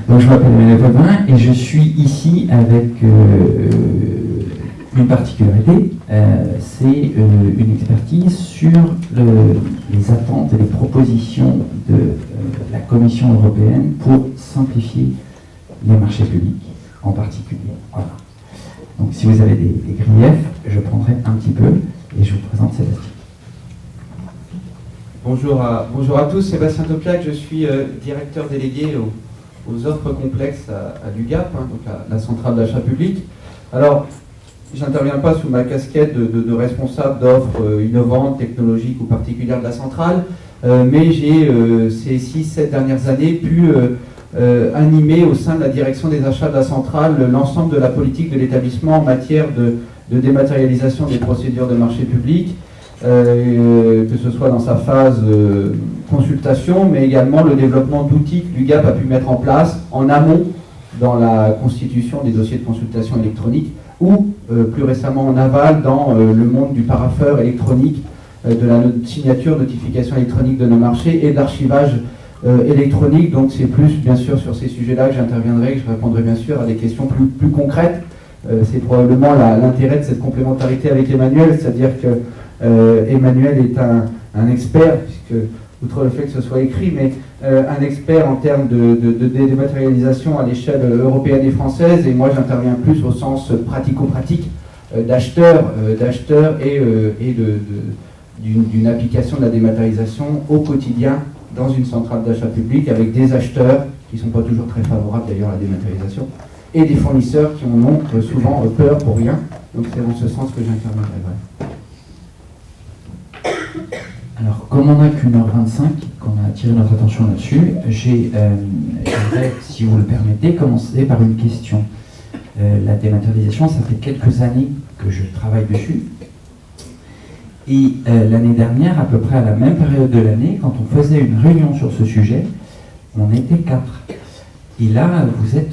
Donc je m'appelle Emmanuel Potvin et je suis ici avec une particularité, c'est une expertise sur les attentes et les propositions de la Commission européenne pour simplifier les marchés publics en particulier. Voilà. Donc si vous avez des griefs, je prendrai un petit peu et je vous présente Sébastien. Bonjour à tous, Sébastien Topiac, je suis directeur délégué aux offres complexes à l'UGAP, donc la centrale d'achat public. Alors, j'interviens pas sous ma casquette de responsable d'offres innovantes, technologiques ou particulières de la centrale, mais j'ai ces 6-7 dernières années pu animer au sein de la direction des achats de la centrale l'ensemble de la politique de l'établissement en matière de dématérialisation des procédures de marché public, que ce soit dans sa phase consultation, mais également le développement d'outils que l'UGAP a pu mettre en place en amont dans la constitution des dossiers de consultation électronique ou plus récemment en aval dans le monde du parapheur électronique, de la signature, notification électronique de nos marchés et de l'archivage électronique. Donc c'est plus bien sûr sur ces sujets-là que j'interviendrai, que je répondrai bien sûr à des questions plus concrètes. C'est probablement l'intérêt de cette complémentarité avec Emmanuel, c'est-à-dire que Emmanuel est un expert, puisque outre le fait que ce soit écrit, mais un expert en termes de dématérialisation à l'échelle européenne et française, et moi j'interviens plus au sens pratico-pratique d'acheteur et d'une application de la dématérialisation au quotidien dans une centrale d'achat public avec des acheteurs qui ne sont pas toujours très favorables d'ailleurs à la dématérialisation et des fournisseurs qui en ont souvent peur pour rien. Donc c'est dans ce sens que j'interviendrai. Ouais. Alors, comme on n'a qu'1h25, qu'on a attiré notre attention là-dessus, j'aimerais, si vous le permettez, commencer par une question. La dématérialisation, ça fait quelques années que je travaille dessus. Et l'année dernière, à peu près à la même période de l'année, quand on faisait une réunion sur ce sujet, on était 4. Et là, vous êtes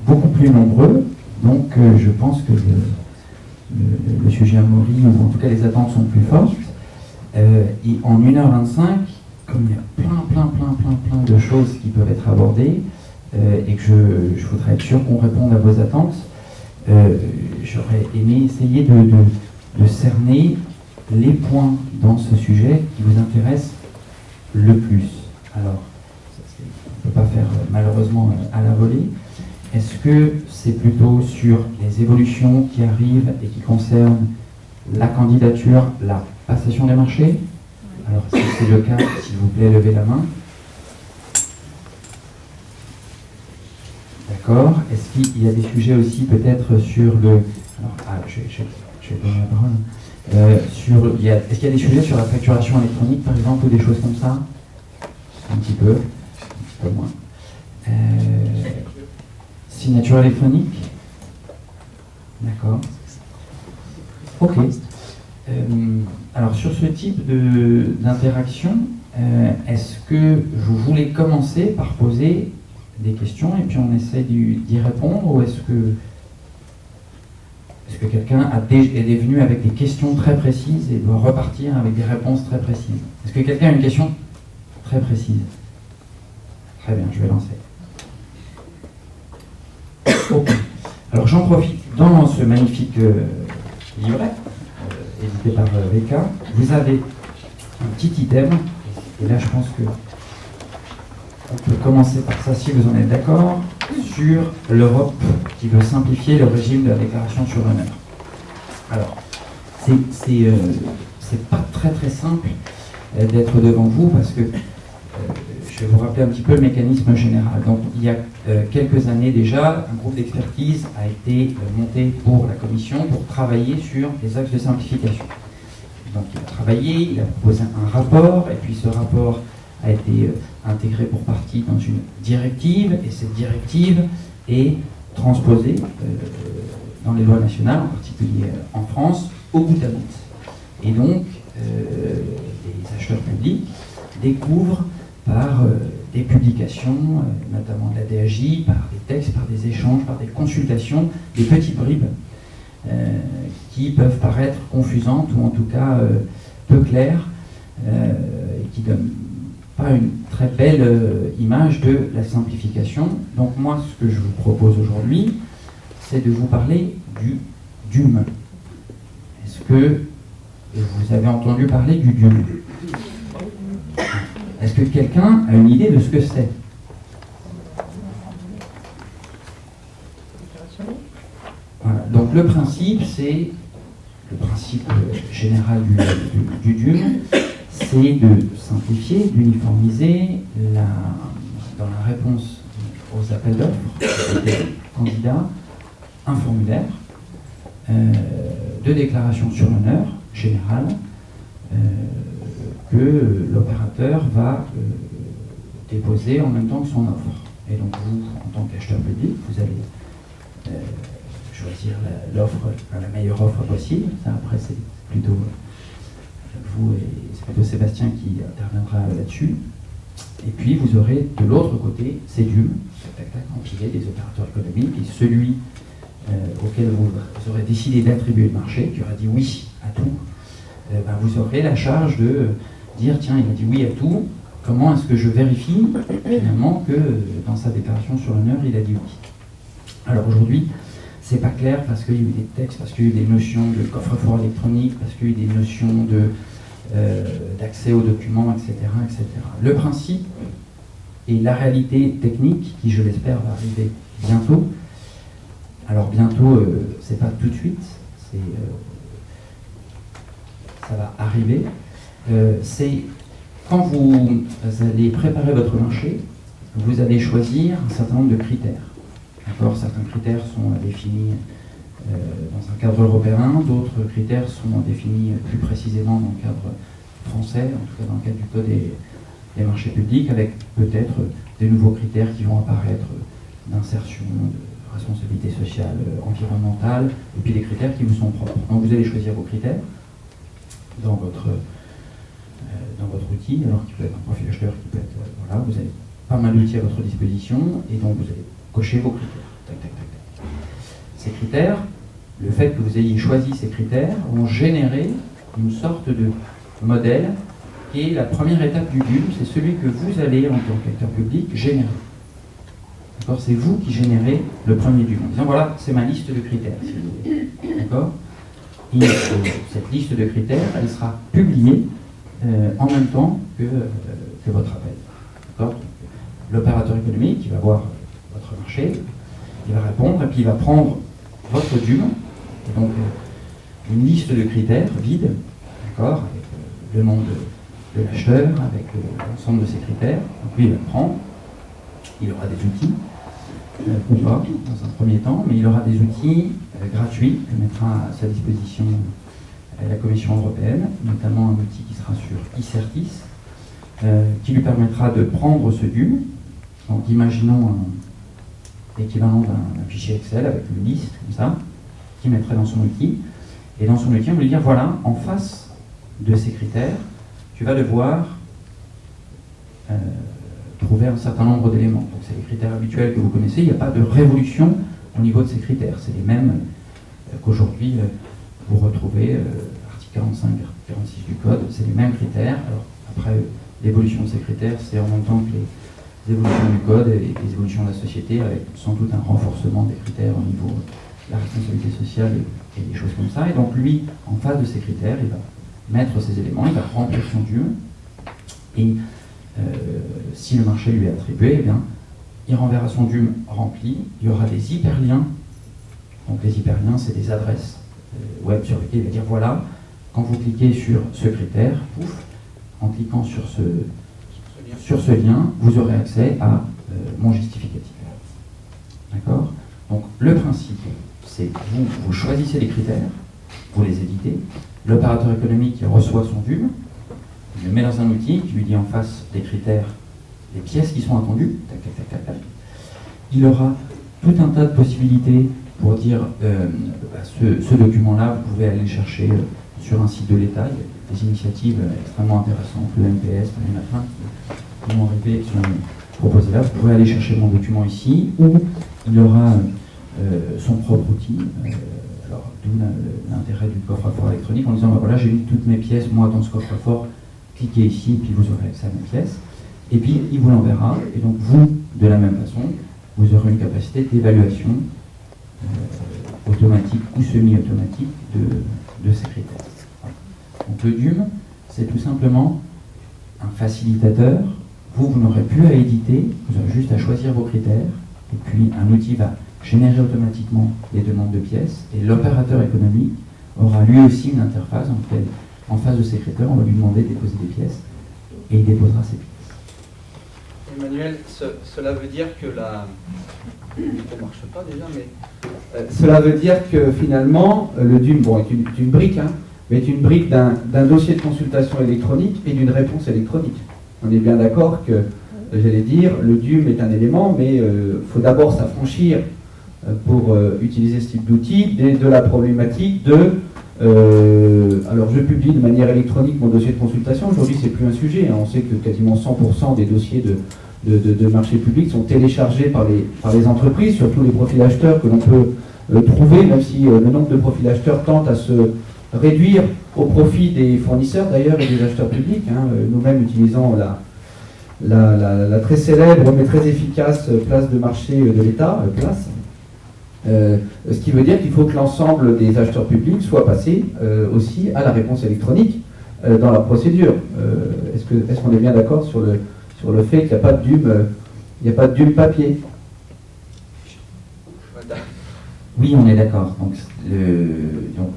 beaucoup plus nombreux, donc je pense que le sujet a mûri, ou en tout cas les attentes sont plus fortes. Et en 1h25, comme il y a plein de choses qui peuvent être abordées, et que je voudrais être sûr qu'on réponde à vos attentes, j'aurais aimé essayer de cerner les points dans ce sujet qui vous intéressent le plus. Alors, on ne peut pas faire malheureusement à la volée. Est-ce que c'est plutôt sur les évolutions qui arrivent et qui concernent la candidature, la passation des marchés? Alors, si c'est le cas, s'il vous plaît, levez la main. D'accord. Est-ce qu'il y a des sujets aussi peut-être sur le... Alors, je vais donner la parole. Est-ce qu'il y a des sujets sur la facturation électronique, par exemple, ou des choses comme ça? Un petit peu moins. Signature électronique? D'accord. Ok. Alors sur ce type d'interaction, est-ce que vous voulez commencer par poser des questions et puis on essaie d'y répondre, ou est-ce que quelqu'un est venu avec des questions très précises et doit repartir avec des réponses très précises? Est-ce que quelqu'un a une question très précise? Très bien, je vais lancer. Okay. Alors j'en profite, dans ce magnifique livret, édité par VK, vous avez un petit item, et là je pense que on peut commencer par ça si vous en êtes d'accord, sur l'Europe qui veut simplifier le régime de la déclaration sur l'honneur. Alors, c'est pas très simple d'être devant vous parce que je vais vous rappeler un petit peu le mécanisme général. Donc, il y a quelques années déjà, un groupe d'expertise a été monté pour la Commission pour travailler sur les axes de simplification. Donc, il a travaillé, il a proposé un rapport, et puis ce rapport a été intégré pour partie dans une directive, et cette directive est transposée dans les lois nationales, en particulier en France, au goutte à goutte. Et donc, les acheteurs publics découvrent par des publications, notamment de la DAJ, par des textes, par des échanges, par des consultations, des petites bribes qui peuvent paraître confusantes ou en tout cas peu claires, et qui donnent pas une très belle image de la simplification. Donc moi, ce que je vous propose aujourd'hui, c'est de vous parler du DUM. Est-ce que vous avez entendu parler du DUM? Est-ce que quelqu'un a une idée de ce que c'est? Voilà. Donc le principe, c'est le principe général du DUM, c'est de simplifier, d'uniformiser dans la réponse aux appels d'offres des candidats un formulaire de déclaration sur l'honneur générale que l'opérateur va déposer en même temps que son offre. Et donc vous, en tant qu'acheteur public, vous allez choisir l'offre, la meilleure offre possible. Ça, après, c'est plutôt vous et c'est plutôt Sébastien qui interviendra là-dessus. Et puis vous aurez de l'autre côté ces DUM, empilés des opérateurs économiques, et celui auquel vous aurez décidé d'attribuer le marché, qui aura dit oui à tout, vous aurez la charge de dire tiens, il a dit oui à tout, comment est-ce que je vérifie finalement que dans sa déclaration sur l'honneur, il a dit oui. Alors aujourd'hui, c'est pas clair parce qu'il y a eu des textes, parce qu'il y a eu des notions de coffre-fort électronique, parce qu'il y a eu des notions d'accès aux documents, etc., etc. Le principe et la réalité technique, qui je l'espère va arriver bientôt. Alors bientôt, c'est pas tout de suite, ça va arriver. C'est quand vous allez préparer votre marché, vous allez choisir un certain nombre de critères. D'accord, certains critères sont définis dans un cadre européen, d'autres critères sont définis plus précisément dans le cadre français, en tout cas dans le cadre du Code des marchés publics, avec peut-être des nouveaux critères qui vont apparaître d'insertion, de responsabilité sociale, environnementale, et puis des critères qui vous sont propres. Donc vous allez choisir vos critères dans votre outil, alors qui peut être un profil acheteur, qui peut être... voilà, vous avez pas mal d'outils à votre disposition, et donc vous allez cocher vos critères. Tac, tac, tac, tac. Ces critères, le fait que vous ayez choisi ces critères, vont générer une sorte de modèle qui est la première étape du DUM, c'est celui que vous allez, en tant qu'acteur public, générer. D'accord, c'est vous qui générez le premier DUM, en disant voilà, c'est ma liste de critères, si vous voulez. D'accord. Et cette liste de critères, elle sera publiée en même temps que votre appel. D'accord. L'opérateur économique, il va voir votre marché, il va répondre, et puis il va prendre votre DUM, et donc une liste de critères vide, d'accord, avec le nom de l'acheteur, avec l'ensemble de ces critères. Donc lui, il va le prendre, il aura des outils, ou pas, dans un premier temps, mais il aura des outils gratuits que mettra à sa disposition la Commission européenne, notamment un outil qui sera sur e-Certis, qui lui permettra de prendre ce DUM. Donc imaginons l'équivalent d'un fichier Excel avec une liste comme ça, qu'il mettrait dans son outil. Et dans son outil, on va lui dire voilà, en face de ces critères, tu vas devoir trouver un certain nombre d'éléments. Donc c'est les critères habituels que vous connaissez, il n'y a pas de révolution au niveau de ces critères. C'est les mêmes qu'aujourd'hui vous retrouvez, article 45, article 46 du Code, c'est les mêmes critères. Alors après, l'évolution de ces critères, c'est en même temps que les évolutions du Code et les évolutions de la société, avec sans doute un renforcement des critères au niveau de la responsabilité sociale et des choses comme ça. Et donc lui, en face de ces critères, il va mettre ces éléments, il va remplir son DUM, et si le marché lui est attribué, eh bien, il renverra son DUM rempli, il y aura des hyperliens. Donc les hyperliens, c'est des adresses web sur lesquelles il va dire voilà, quand vous cliquez sur ce critère, pouf, en cliquant sur ce lien, vous aurez accès à mon justificatif. D'accord? Donc le principe, c'est vous choisissez les critères, vous les éditez, l'opérateur économique reçoit son DUM, il le met dans un outil qui lui dit en face des critères, les pièces qui sont attendues, tac, tac, tac, tac, tac. Il aura tout un tas de possibilités pour dire ce document-là, vous pouvez aller le chercher sur un site de l'État. Il y a des initiatives extrêmement intéressantes, le MPS, il y en a plein qui vont arriver, qui sont proposées là. Vous pourrez aller chercher mon document ici, ou il aura son propre outil. Alors, d'où l'intérêt du coffre-fort électronique, en disant voilà, j'ai mis toutes mes pièces, moi, dans ce coffre-fort, cliquez ici, puis vous aurez accès à mes pièces. et puis il vous l'enverra, et donc vous, de la même façon, vous aurez une capacité d'évaluation automatique ou semi-automatique de ces critères. Voilà. Donc le DUM, c'est tout simplement un facilitateur. Vous n'aurez plus à éditer, vous aurez juste à choisir vos critères, et puis un outil va générer automatiquement les demandes de pièces, et l'opérateur économique aura lui aussi une interface dans laquelle, en face de ces critères, on va lui demander de déposer des pièces, et il déposera ses pièces. Emmanuel, cela veut dire que la... Ça ne marche pas déjà, mais... cela veut dire que finalement, le DUM est une brique, hein, mais est une brique d'un dossier de consultation électronique et d'une réponse électronique. On est bien d'accord que, j'allais dire, le DUM est un élément, mais il faut d'abord s'affranchir pour utiliser ce type d'outil de la problématique de... alors je publie de manière électronique mon dossier de consultation. Aujourd'hui, c'est plus un sujet, hein. On sait que quasiment 100% des dossiers de marché public sont téléchargés par les entreprises, surtout les profils acheteurs que l'on peut trouver, même si le nombre de profils acheteurs tente à se réduire au profit des fournisseurs d'ailleurs et des acheteurs publics, hein. Nous-mêmes utilisant la très célèbre mais très efficace place de marché de l'État, place. Ce qui veut dire qu'il faut que l'ensemble des acheteurs publics soient passés aussi à la réponse électronique dans la procédure. Est-ce qu'on est bien d'accord sur le fait qu'il n'y a pas de DUM papier? Oui, on est d'accord. Donc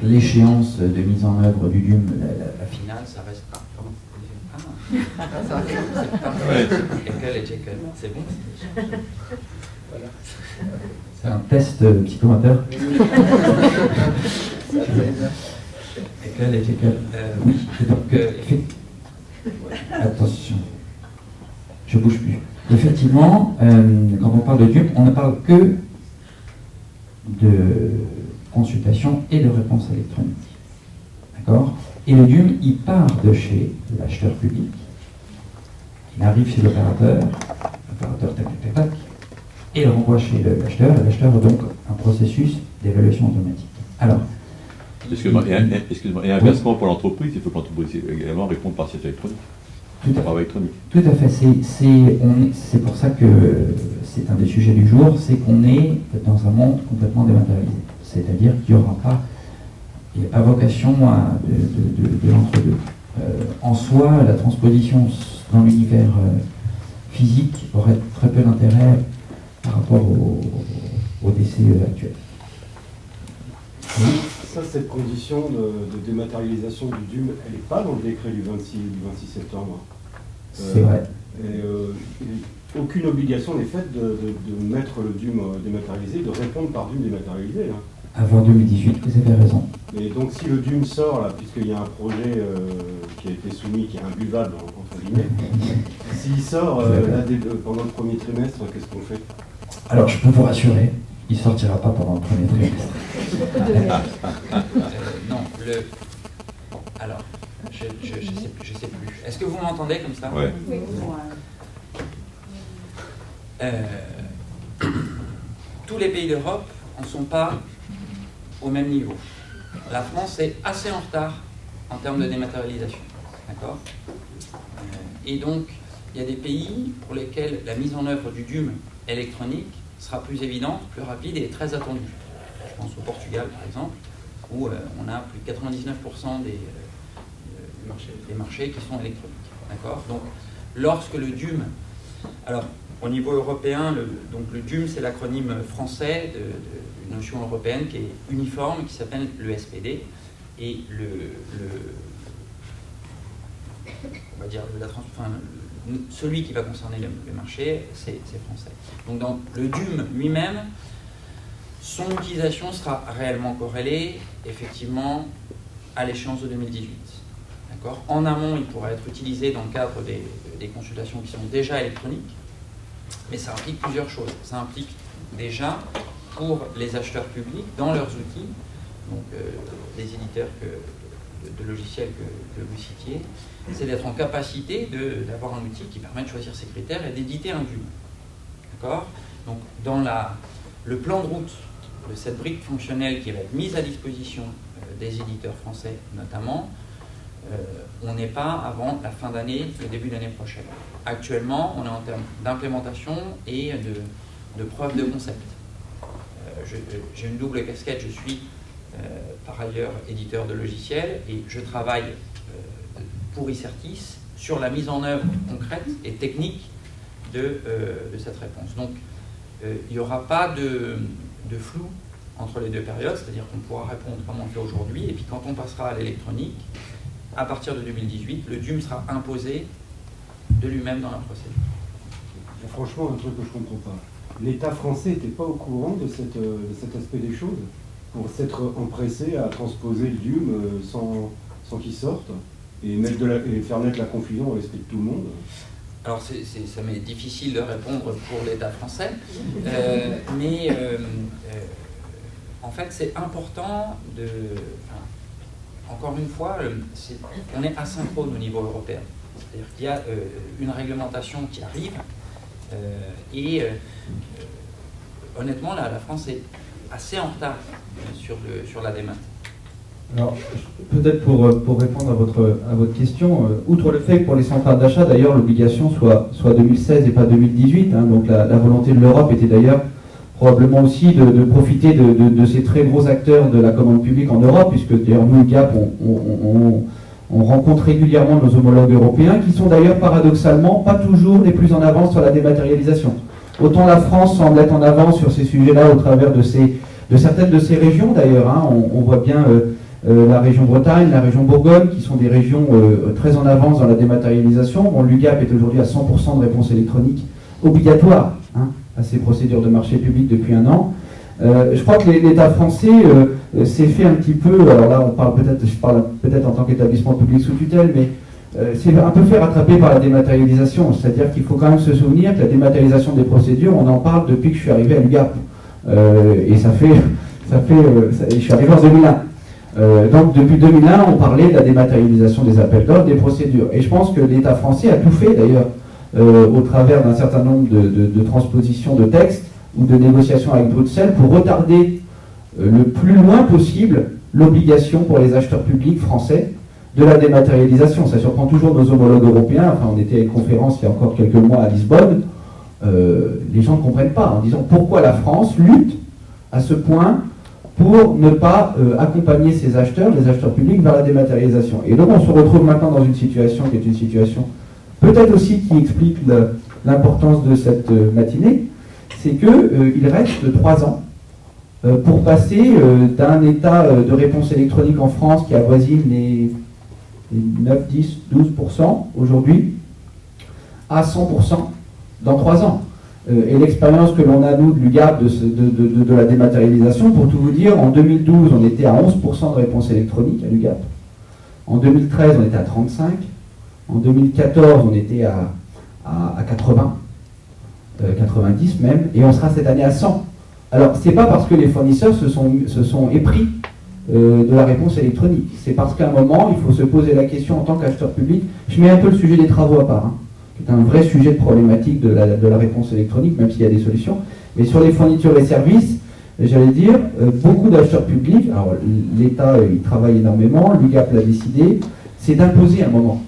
l'échéance de mise en œuvre du DUM, la finale, ça reste pas. C'est bon. Voilà. C'est un test psychomoteur. Oui, donc attention, je bouge plus. Effectivement, quand on parle de DUM, on ne parle que de consultation et de réponse électronique. D'accord? Et le DUM, il part de chez l'acheteur public, il arrive chez l'opérateur tac, et il renvoie chez l'acheteur. L'acheteur a donc un processus d'évaluation automatique. Alors, excuse-moi, et inversement pour l'entreprise, il faut que l'entreprise également réponde par site électronique. Tout à fait. C'est pour ça que c'est un des sujets du jour, c'est qu'on est dans un monde complètement dématérialisé. C'est-à-dire qu'il n'y aura pas, il n'y a pas vocation de l'entre-deux. En soi, la transposition dans l'univers physique aurait très peu d'intérêt par rapport au DCE actuel. Oui. Ça, cette condition de dématérialisation du DUM, elle n'est pas dans le décret du 26 septembre. C'est vrai. Aucune obligation n'est faite de mettre le DUM dématérialisé, de répondre par DUM dématérialisé. Hein. Avant 2018, vous avez raison. Et donc si le DUM sort, là, puisqu'il y a un projet qui a été soumis, qui est imbuvable, entre guillemets, s'il sort pendant le premier trimestre, qu'est-ce qu'on fait? Alors, je peux vous rassurer, il ne sortira pas pendant le premier trimestre. Non, alors, je sais plus. Est-ce que vous m'entendez comme ça? Ouais. Oui. Tous les pays d'Europe n'en sont pas au même niveau. La France est assez en retard en termes de dématérialisation. D'accord? Et donc, il y a des pays pour lesquels la mise en œuvre du DUM électronique sera plus évidente, plus rapide et très attendue. Je pense au Portugal, par exemple, où on a plus de 99% des marchés qui sont électroniques. D'accord? Donc, lorsque le DUM... Alors, au niveau européen, le DUM, c'est l'acronyme français d'une notion européenne qui est uniforme, qui s'appelle le SPD. Et on va dire, celui qui va concerner le marché, c'est français. Donc, dans le DUM lui-même, son utilisation sera réellement corrélée, effectivement, à l'échéance de 2018. D'accord ? En amont, il pourra être utilisé dans le cadre des consultations qui sont déjà électroniques, mais ça implique plusieurs choses. Ça implique déjà, pour les acheteurs publics, dans leurs outils, donc les éditeurs de logiciels que vous citiez, c'est d'être en capacité d'avoir un outil qui permet de choisir ses critères et d'éditer un DUM. D'accord ? Donc, dans le plan de route de cette brique fonctionnelle qui va être mise à disposition des éditeurs français notamment, on n'est pas avant la fin d'année, le début d'année prochaine. Actuellement, on est en termes d'implémentation et de preuve de concept. J'ai une double casquette, je suis par ailleurs éditeur de logiciels et je travaille pour Icertis sur la mise en œuvre concrète et technique de cette réponse. Donc, il n'y aura pas de flou entre les deux périodes, c'est-à-dire qu'on pourra répondre comme on le fait aujourd'hui, et puis quand on passera à l'électronique, à partir de 2018, le DUM sera imposé de lui-même dans la procédure. Franchement, un truc que je ne comprends pas. L'État français n'était pas au courant de cet aspect des choses pour s'être empressé à transposer le DUM sans qu'il sorte et faire naître la confusion dans l'esprit de tout le monde. Alors, ça m'est difficile de répondre pour l'État français, mais en fait, c'est important de... encore une fois, on est asynchrone au niveau européen. C'est-à-dire qu'il y a une réglementation qui arrive et honnêtement, la France est assez en retard sur la démat. Alors, peut-être pour répondre à votre question, outre le fait que pour les centrales d'achat, d'ailleurs, l'obligation soit 2016 et pas 2018, hein, donc la volonté de l'Europe était d'ailleurs probablement aussi de profiter de ces très gros acteurs de la commande publique en Europe, puisque d'ailleurs nous, GAP, on rencontre régulièrement nos homologues européens, qui sont d'ailleurs paradoxalement pas toujours les plus en avance sur la dématérialisation. Autant la France semble être en avance sur ces sujets-là au travers de certaines de ces régions d'ailleurs, hein, on voit bien la région Bretagne, la région Bourgogne, qui sont des régions très en avance dans la dématérialisation. Bon, l'UGAP est aujourd'hui à 100% de réponse électronique obligatoire, hein, à ces procédures de marché public depuis 1 an. Je crois que l'État français s'est fait un petit peu, alors là je parle peut-être en tant qu'établissement public sous tutelle, mais c'est un peu fait rattraper par la dématérialisation, c'est-à-dire qu'il faut quand même se souvenir que la dématérialisation des procédures, on en parle depuis que je suis arrivé à l'UGAP, et je suis arrivé en 2001. Donc depuis 2001, on parlait de la dématérialisation des appels d'offres, des procédures, et je pense que l'État français a tout fait d'ailleurs au travers d'un certain nombre de transpositions de textes ou de négociations avec Bruxelles pour retarder le plus loin possible l'obligation pour les acheteurs publics français de la dématérialisation. Ça surprend toujours nos homologues européens. Enfin, on était à une conférence il y a encore quelques mois à Lisbonne. Les gens ne comprennent pas en disant pourquoi la France lutte à ce point pour ne pas accompagner ses acheteurs, les acheteurs publics, vers la dématérialisation. Et donc on se retrouve maintenant dans une situation qui est une situation peut-être aussi qui explique l'importance de cette matinée, c'est qu'il reste 3 ans pour passer d'un état de réponse électronique en France qui avoisine les 9, 10, 12% aujourd'hui à 100% dans 3 ans. Et l'expérience que l'on a, nous, de l'UGAP, de la dématérialisation, pour tout vous dire, en 2012, on était à 11% de réponse électronique à l'UGAP. En 2013, on était à 35%. En 2014, on était à 80%. 90 même, et on sera cette année à 100. Alors, c'est pas parce que les fournisseurs se sont épris de la réponse électronique. C'est parce qu'à un moment, il faut se poser la question en tant qu'acheteur public. Je mets un peu le sujet des travaux à part, hein, qui est un vrai sujet de problématique de la réponse électronique, même s'il y a des solutions. Mais sur les fournitures et services, j'allais dire, beaucoup d'acheteurs publics, alors l'État, il travaille énormément, l'UGAP l'a décidé, c'est d'imposer à un moment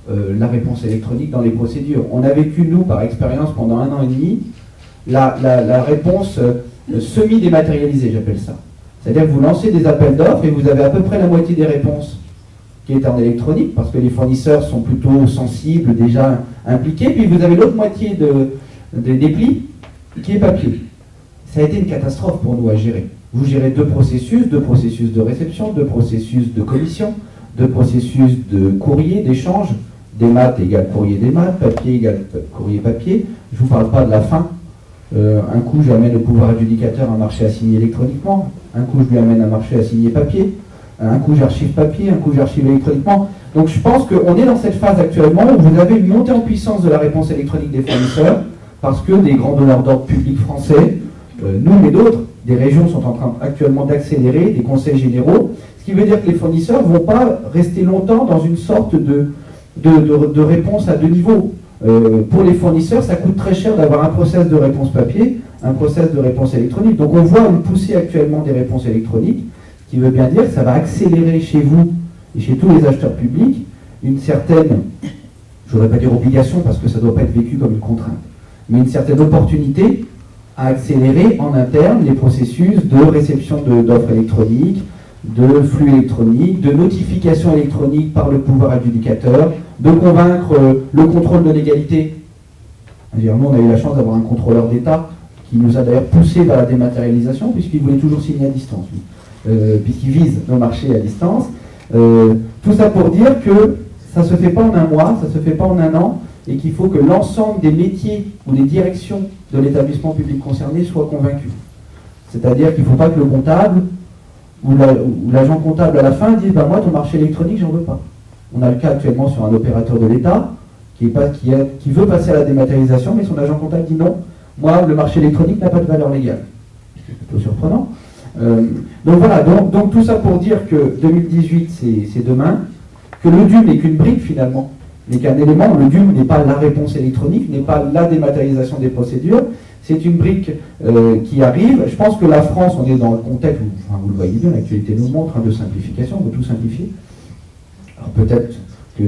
la réponse électronique dans les procédures. On a vécu, nous, par expérience, pendant 1 an et demi, la réponse semi-dématérialisée, j'appelle ça. C'est-à-dire que vous lancez des appels d'offres et vous avez à peu près la moitié des réponses qui est en électronique, parce que les fournisseurs sont plutôt sensibles, déjà impliqués, puis vous avez l'autre moitié des plis qui est papier. Ça a été une catastrophe pour nous à gérer. Vous gérez 2 processus de réception, 2 processus de commission, 2 processus de courrier, d'échange, démat égale courrier démat, papier égale courrier papier. Je ne vous parle pas de la fin. Un coup, j'amène le pouvoir adjudicateur un marché à signer électroniquement. Un coup, je lui amène un marché à signer papier. Un coup, j'archive papier. Un coup, j'archive électroniquement. Donc, je pense qu'on est dans cette phase actuellement où vous avez une montée en puissance de la réponse électronique des fournisseurs parce que des grands donneurs d'ordre publics français, nous mais d'autres, des régions sont en train actuellement d'accélérer, des conseils généraux, ce qui veut dire que les fournisseurs ne vont pas rester longtemps dans une sorte de réponse à 2 niveaux. Pour les fournisseurs, ça coûte très cher d'avoir un process de réponse papier, un process de réponse électronique. Donc on voit une poussée actuellement des réponses électroniques, ce qui veut bien dire que ça va accélérer chez vous et chez tous les acheteurs publics une certaine, je ne voudrais pas dire obligation parce que ça ne doit pas être vécu comme une contrainte, mais une certaine opportunité à accélérer en interne les processus de réception d'offres électroniques, de flux électroniques, de notification électronique par le pouvoir adjudicateur, de convaincre le contrôle de légalité. Nous, on a eu la chance d'avoir un contrôleur d'État qui nous a d'ailleurs poussé vers la dématérialisation, puisqu'il voulait toujours signer à distance, puisqu'il vise nos marchés à distance. Tout ça pour dire que ça ne se fait pas en un mois, ça ne se fait pas en un an, et qu'il faut que l'ensemble des métiers ou des directions de l'établissement public concerné soient convaincus. C'est-à-dire qu'il ne faut pas que le comptable ou l'agent comptable à la fin dise moi ton marché électronique j'en veux pas. On a le cas actuellement sur un opérateur de l'État qui veut passer à la dématérialisation, mais son agent comptable dit non, moi le marché électronique n'a pas de valeur légale. C'est plutôt surprenant. Donc voilà, donc tout ça pour dire que 2018 c'est demain, que le DUM n'est qu'une brique finalement, n'est qu'un élément. Le DUM n'est pas la réponse électronique, n'est pas la dématérialisation des procédures, c'est une brique qui arrive. Je pense que la France, on est dans le contexte, vous le voyez bien, l'actualité nous montre, de simplification, on veut tout simplifier. Alors peut-être que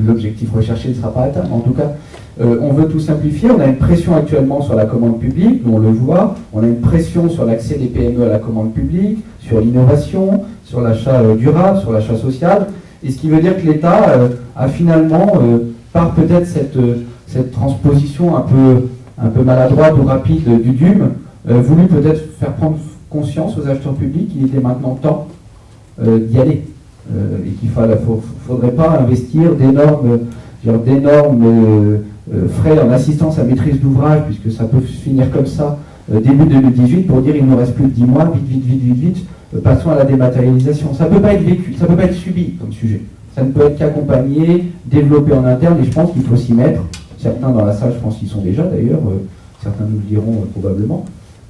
l'objectif recherché ne sera pas atteint, mais en tout cas, on veut tout simplifier. On a une pression actuellement sur la commande publique, nous on le voit, on a une pression sur l'accès des PME à la commande publique, sur l'innovation, sur l'achat durable, sur l'achat social, et ce qui veut dire que l'État a finalement, par peut-être cette transposition un peu maladroite ou rapide du DUM, voulu peut-être faire prendre conscience aux acheteurs publics qu'il était maintenant temps d'y aller. Et qu'il ne faudrait pas investir d'énormes frais en assistance à maîtrise d'ouvrage, puisque ça peut finir comme ça début 2018, pour dire il nous reste plus de 10 mois, vite, passons à la dématérialisation. Ça ne peut pas être vécu, ça ne peut pas être subi comme sujet. Ça ne peut être qu'accompagné, développé en interne, et je pense qu'il faut s'y mettre. Certains dans la salle, je pense qu'ils sont déjà d'ailleurs, certains nous le diront probablement,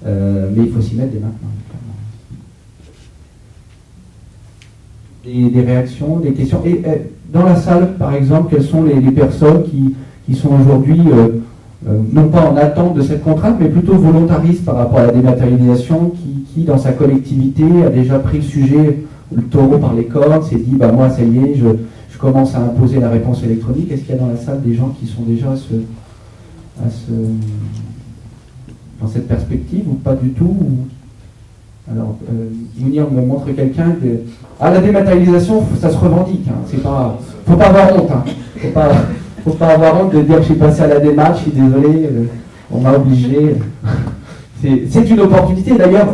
mais il faut s'y mettre dès maintenant. Des réactions, des questions. Et dans la salle, par exemple, quelles sont les personnes qui sont aujourd'hui, non pas en attente de cette contrainte, mais plutôt volontaristes par rapport à la dématérialisation, qui dans sa collectivité, a déjà pris le sujet, le taureau par les cornes, s'est dit, moi, ça y est, je commence à imposer la réponse électronique. Est-ce qu'il y a dans la salle des gens qui sont déjà dans cette perspective, ou pas du tout Alors, Mounir me montre quelqu'un que... la dématérialisation, ça se revendique. Faut pas avoir honte. Faut pas avoir honte de dire que je suis passé à la démarche, je suis désolé, on m'a obligé. C'est une opportunité. D'ailleurs,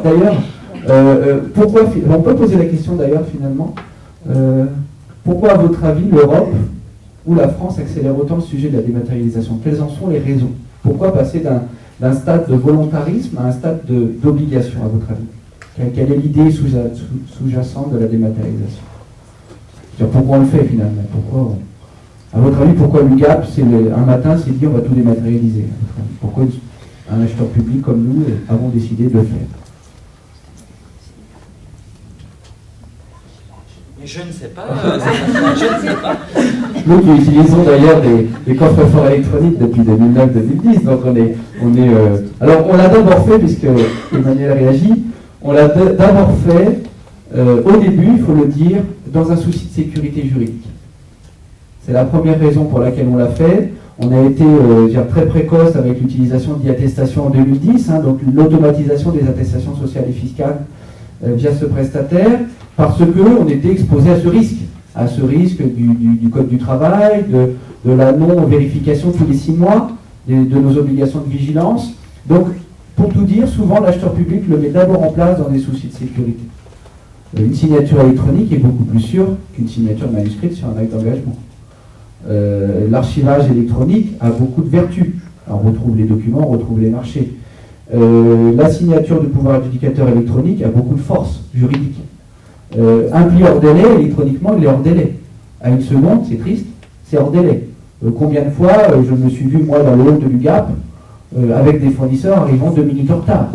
pourquoi, on peut poser la question d'ailleurs finalement, pourquoi à votre avis l'Europe ou la France accélère autant le sujet de la dématérialisation? Quelles en sont les raisons? Pourquoi passer d'un stade de volontarisme à un stade d'obligation à votre avis? Quelle est l'idée sous-jacente de la dématérialisation? Pourquoi on le fait finalement? À votre avis, pourquoi l'UGAP, un matin, s'est dit on va tout dématérialiser? Pourquoi un acheteur public comme nous avons décidé de le faire? Mais je ne sais pas. Je ne sais pas. Nous qui utilisons d'ailleurs des coffres-forts électroniques depuis 2009-2010, donc alors on l'a d'abord fait, puisque Emmanuel réagit, on l'a d'abord fait, au début, il faut le dire, dans un souci de sécurité juridique. C'est la première raison pour laquelle on l'a fait. On a été très précoce avec l'utilisation d'e-attestation en 2010, donc l'automatisation des attestations sociales et fiscales via ce prestataire, parce qu'on était exposé à ce risque du Code du travail, de la non-vérification tous les 6 mois, de nos obligations de vigilance. Donc, pour tout dire, souvent l'acheteur public le met d'abord en place dans des soucis de sécurité. Une signature électronique est beaucoup plus sûre qu'une signature manuscrite sur un acte d'engagement. L'archivage électronique a beaucoup de vertus. Alors, on retrouve les documents, on retrouve les marchés. La signature du pouvoir adjudicateur électronique a beaucoup de force juridique. Un pli hors délai, électroniquement, il est hors délai. À une seconde, c'est triste, c'est hors délai. Combien de fois je me suis vu, moi, dans le hall de l'UGAP, avec des fournisseurs arrivant 2 minutes en retard,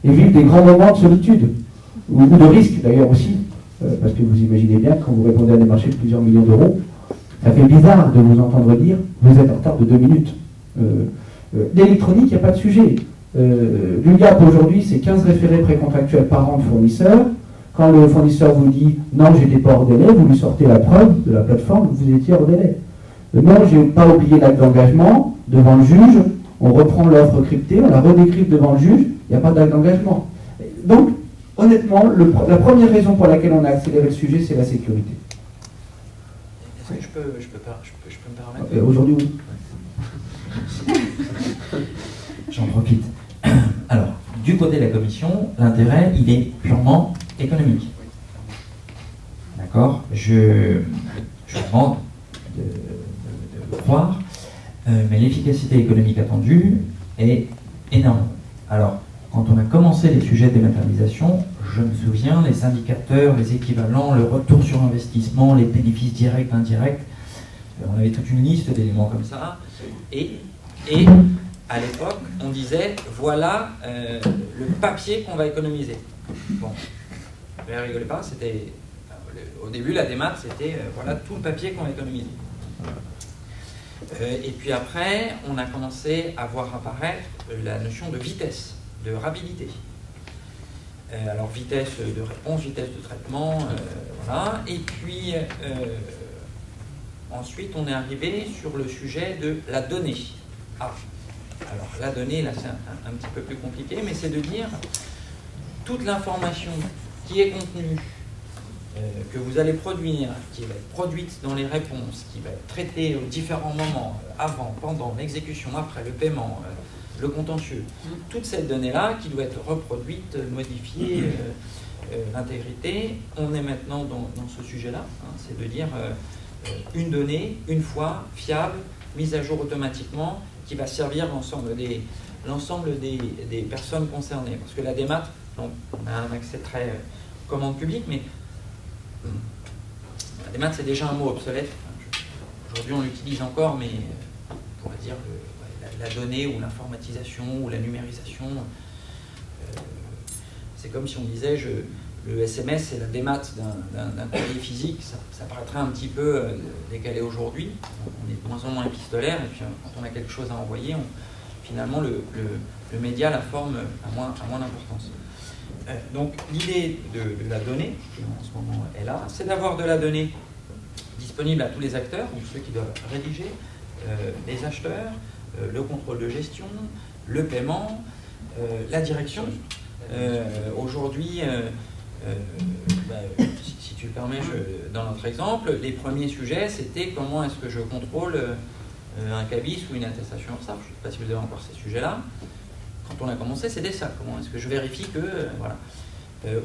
et vivre des grands moments de solitude, ou de risque d'ailleurs aussi, parce que vous imaginez bien, quand vous répondez à des marchés de plusieurs millions d'euros, ça fait bizarre de vous entendre dire vous êtes en retard de 2 minutes. L'électronique, il n'y a pas de sujet. L'UGAP aujourd'hui, c'est 15 référés précontractuels par an de fournisseurs. Quand le fournisseur vous dit « non, j'étais pas hors délai », vous lui sortez la preuve de la plateforme que vous étiez hors délai. Non, j'ai pas oublié l'acte d'engagement devant le juge, on reprend l'offre cryptée, on la redécrypte devant le juge, il n'y a pas d'acte d'engagement. Donc, honnêtement, la première raison pour laquelle on a accéléré le sujet, c'est la sécurité. Est-ce que je peux me permettre Aujourd'hui, oui. J'en profite. Alors, du côté de la Commission, l'intérêt, il est purement économique. D'accord ? Je demande de le croire, mais l'efficacité économique attendue est énorme. Alors, quand on a commencé les sujets de dématérialisation, je me souviens, les indicateurs, les équivalents, le retour sur investissement, les bénéfices directs, indirects, on avait toute une liste d'éléments comme ça. Et à l'époque, on disait, voilà le papier qu'on va économiser. Bon, ne rigolez pas, c'était... Au début, la démat, c'était, voilà tout le papier qu'on va économiser. Et puis après, on a commencé à voir apparaître la notion de vitesse, de rapidité. Alors, vitesse de réponse, vitesse de traitement, voilà. Et puis... ensuite, on est arrivé sur le sujet de la donnée. Ah, alors la donnée, là, c'est un petit peu plus compliqué, mais c'est de dire toute l'information qui est contenue, que vous allez produire, qui va être produite dans les réponses, qui va être traitée aux différents moments, avant, pendant, l'exécution, après, le paiement, le contentieux, toute cette donnée-là qui doit être reproduite, modifiée, l'intégrité, on est maintenant dans ce sujet-là, hein, c'est de dire... une donnée, une fois, fiable, mise à jour automatiquement, qui va servir l'ensemble des personnes concernées. Parce que la démat, donc, on a un accès très commande publique, mais la démat, c'est déjà un mot obsolète. Aujourd'hui, on l'utilise encore, mais on pourrait dire la donnée ou l'informatisation ou la numérisation, c'est comme si on disait... Le SMS, c'est la démat d'un courrier physique, ça paraîtrait un petit peu décalé aujourd'hui, on est de moins en moins épistolaire, et puis quand on a quelque chose à envoyer, finalement le média, la forme a moins d'importance. Donc l'idée de la donnée, qui en ce moment est là, c'est d'avoir de la donnée disponible à tous les acteurs, donc ceux qui doivent rédiger, les acheteurs, le contrôle de gestion, le paiement, la direction. Aujourd'hui, si tu le permets, dans notre exemple, les premiers sujets, c'était comment est-ce que je contrôle un cabis ou une attestation URSSAF. Je ne sais pas si vous avez encore ces sujets-là. Quand on a commencé, c'était ça. Comment est-ce que je vérifie que... voilà.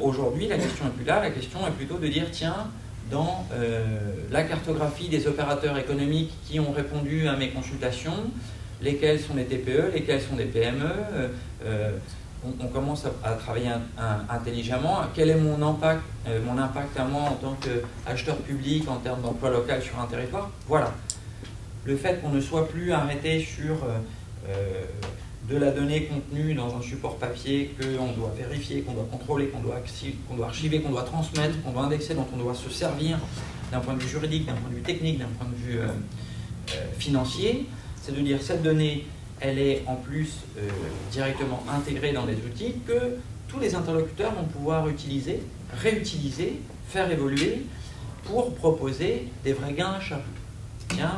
Aujourd'hui, la question n'est plus là. La question est plutôt de dire, tiens, dans la cartographie des opérateurs économiques qui ont répondu à mes consultations, lesquels sont des TPE, lesquels sont des PME, on commence à travailler intelligemment. Quel est mon impact à moi en tant qu'acheteur public en termes d'emploi local sur un territoire? Voilà. Le fait qu'on ne soit plus arrêté sur de la donnée contenue dans un support papier qu'on doit vérifier, qu'on doit contrôler, qu'on doit archiver, qu'on doit transmettre, qu'on doit indexer, dont on doit se servir d'un point de vue juridique, d'un point de vue technique, d'un point de vue financier, c'est de dire cette donnée, elle est en plus directement intégrée dans des outils que tous les interlocuteurs vont pouvoir utiliser, réutiliser, faire évoluer pour proposer des vrais gains achats. Tiens,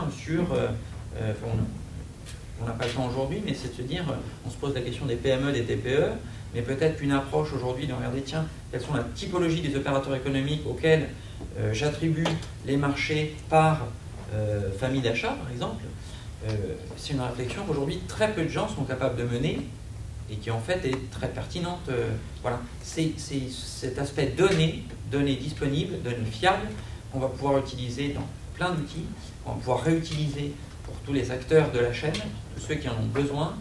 on n'a pas le temps aujourd'hui, mais c'est de se dire, on se pose la question des PME, des TPE, mais peut-être qu'une approche aujourd'hui de regarder, tiens, quelles sont la typologie des opérateurs économiques auxquels j'attribue les marchés par famille d'achat, par exemple. C'est une réflexion qu'aujourd'hui très peu de gens sont capables de mener et qui en fait est très pertinente. Voilà, c'est cet aspect données disponibles, données fiables, qu'on va pouvoir utiliser dans plein d'outils, qu'on va pouvoir réutiliser pour tous les acteurs de la chaîne, tous ceux qui en ont besoin.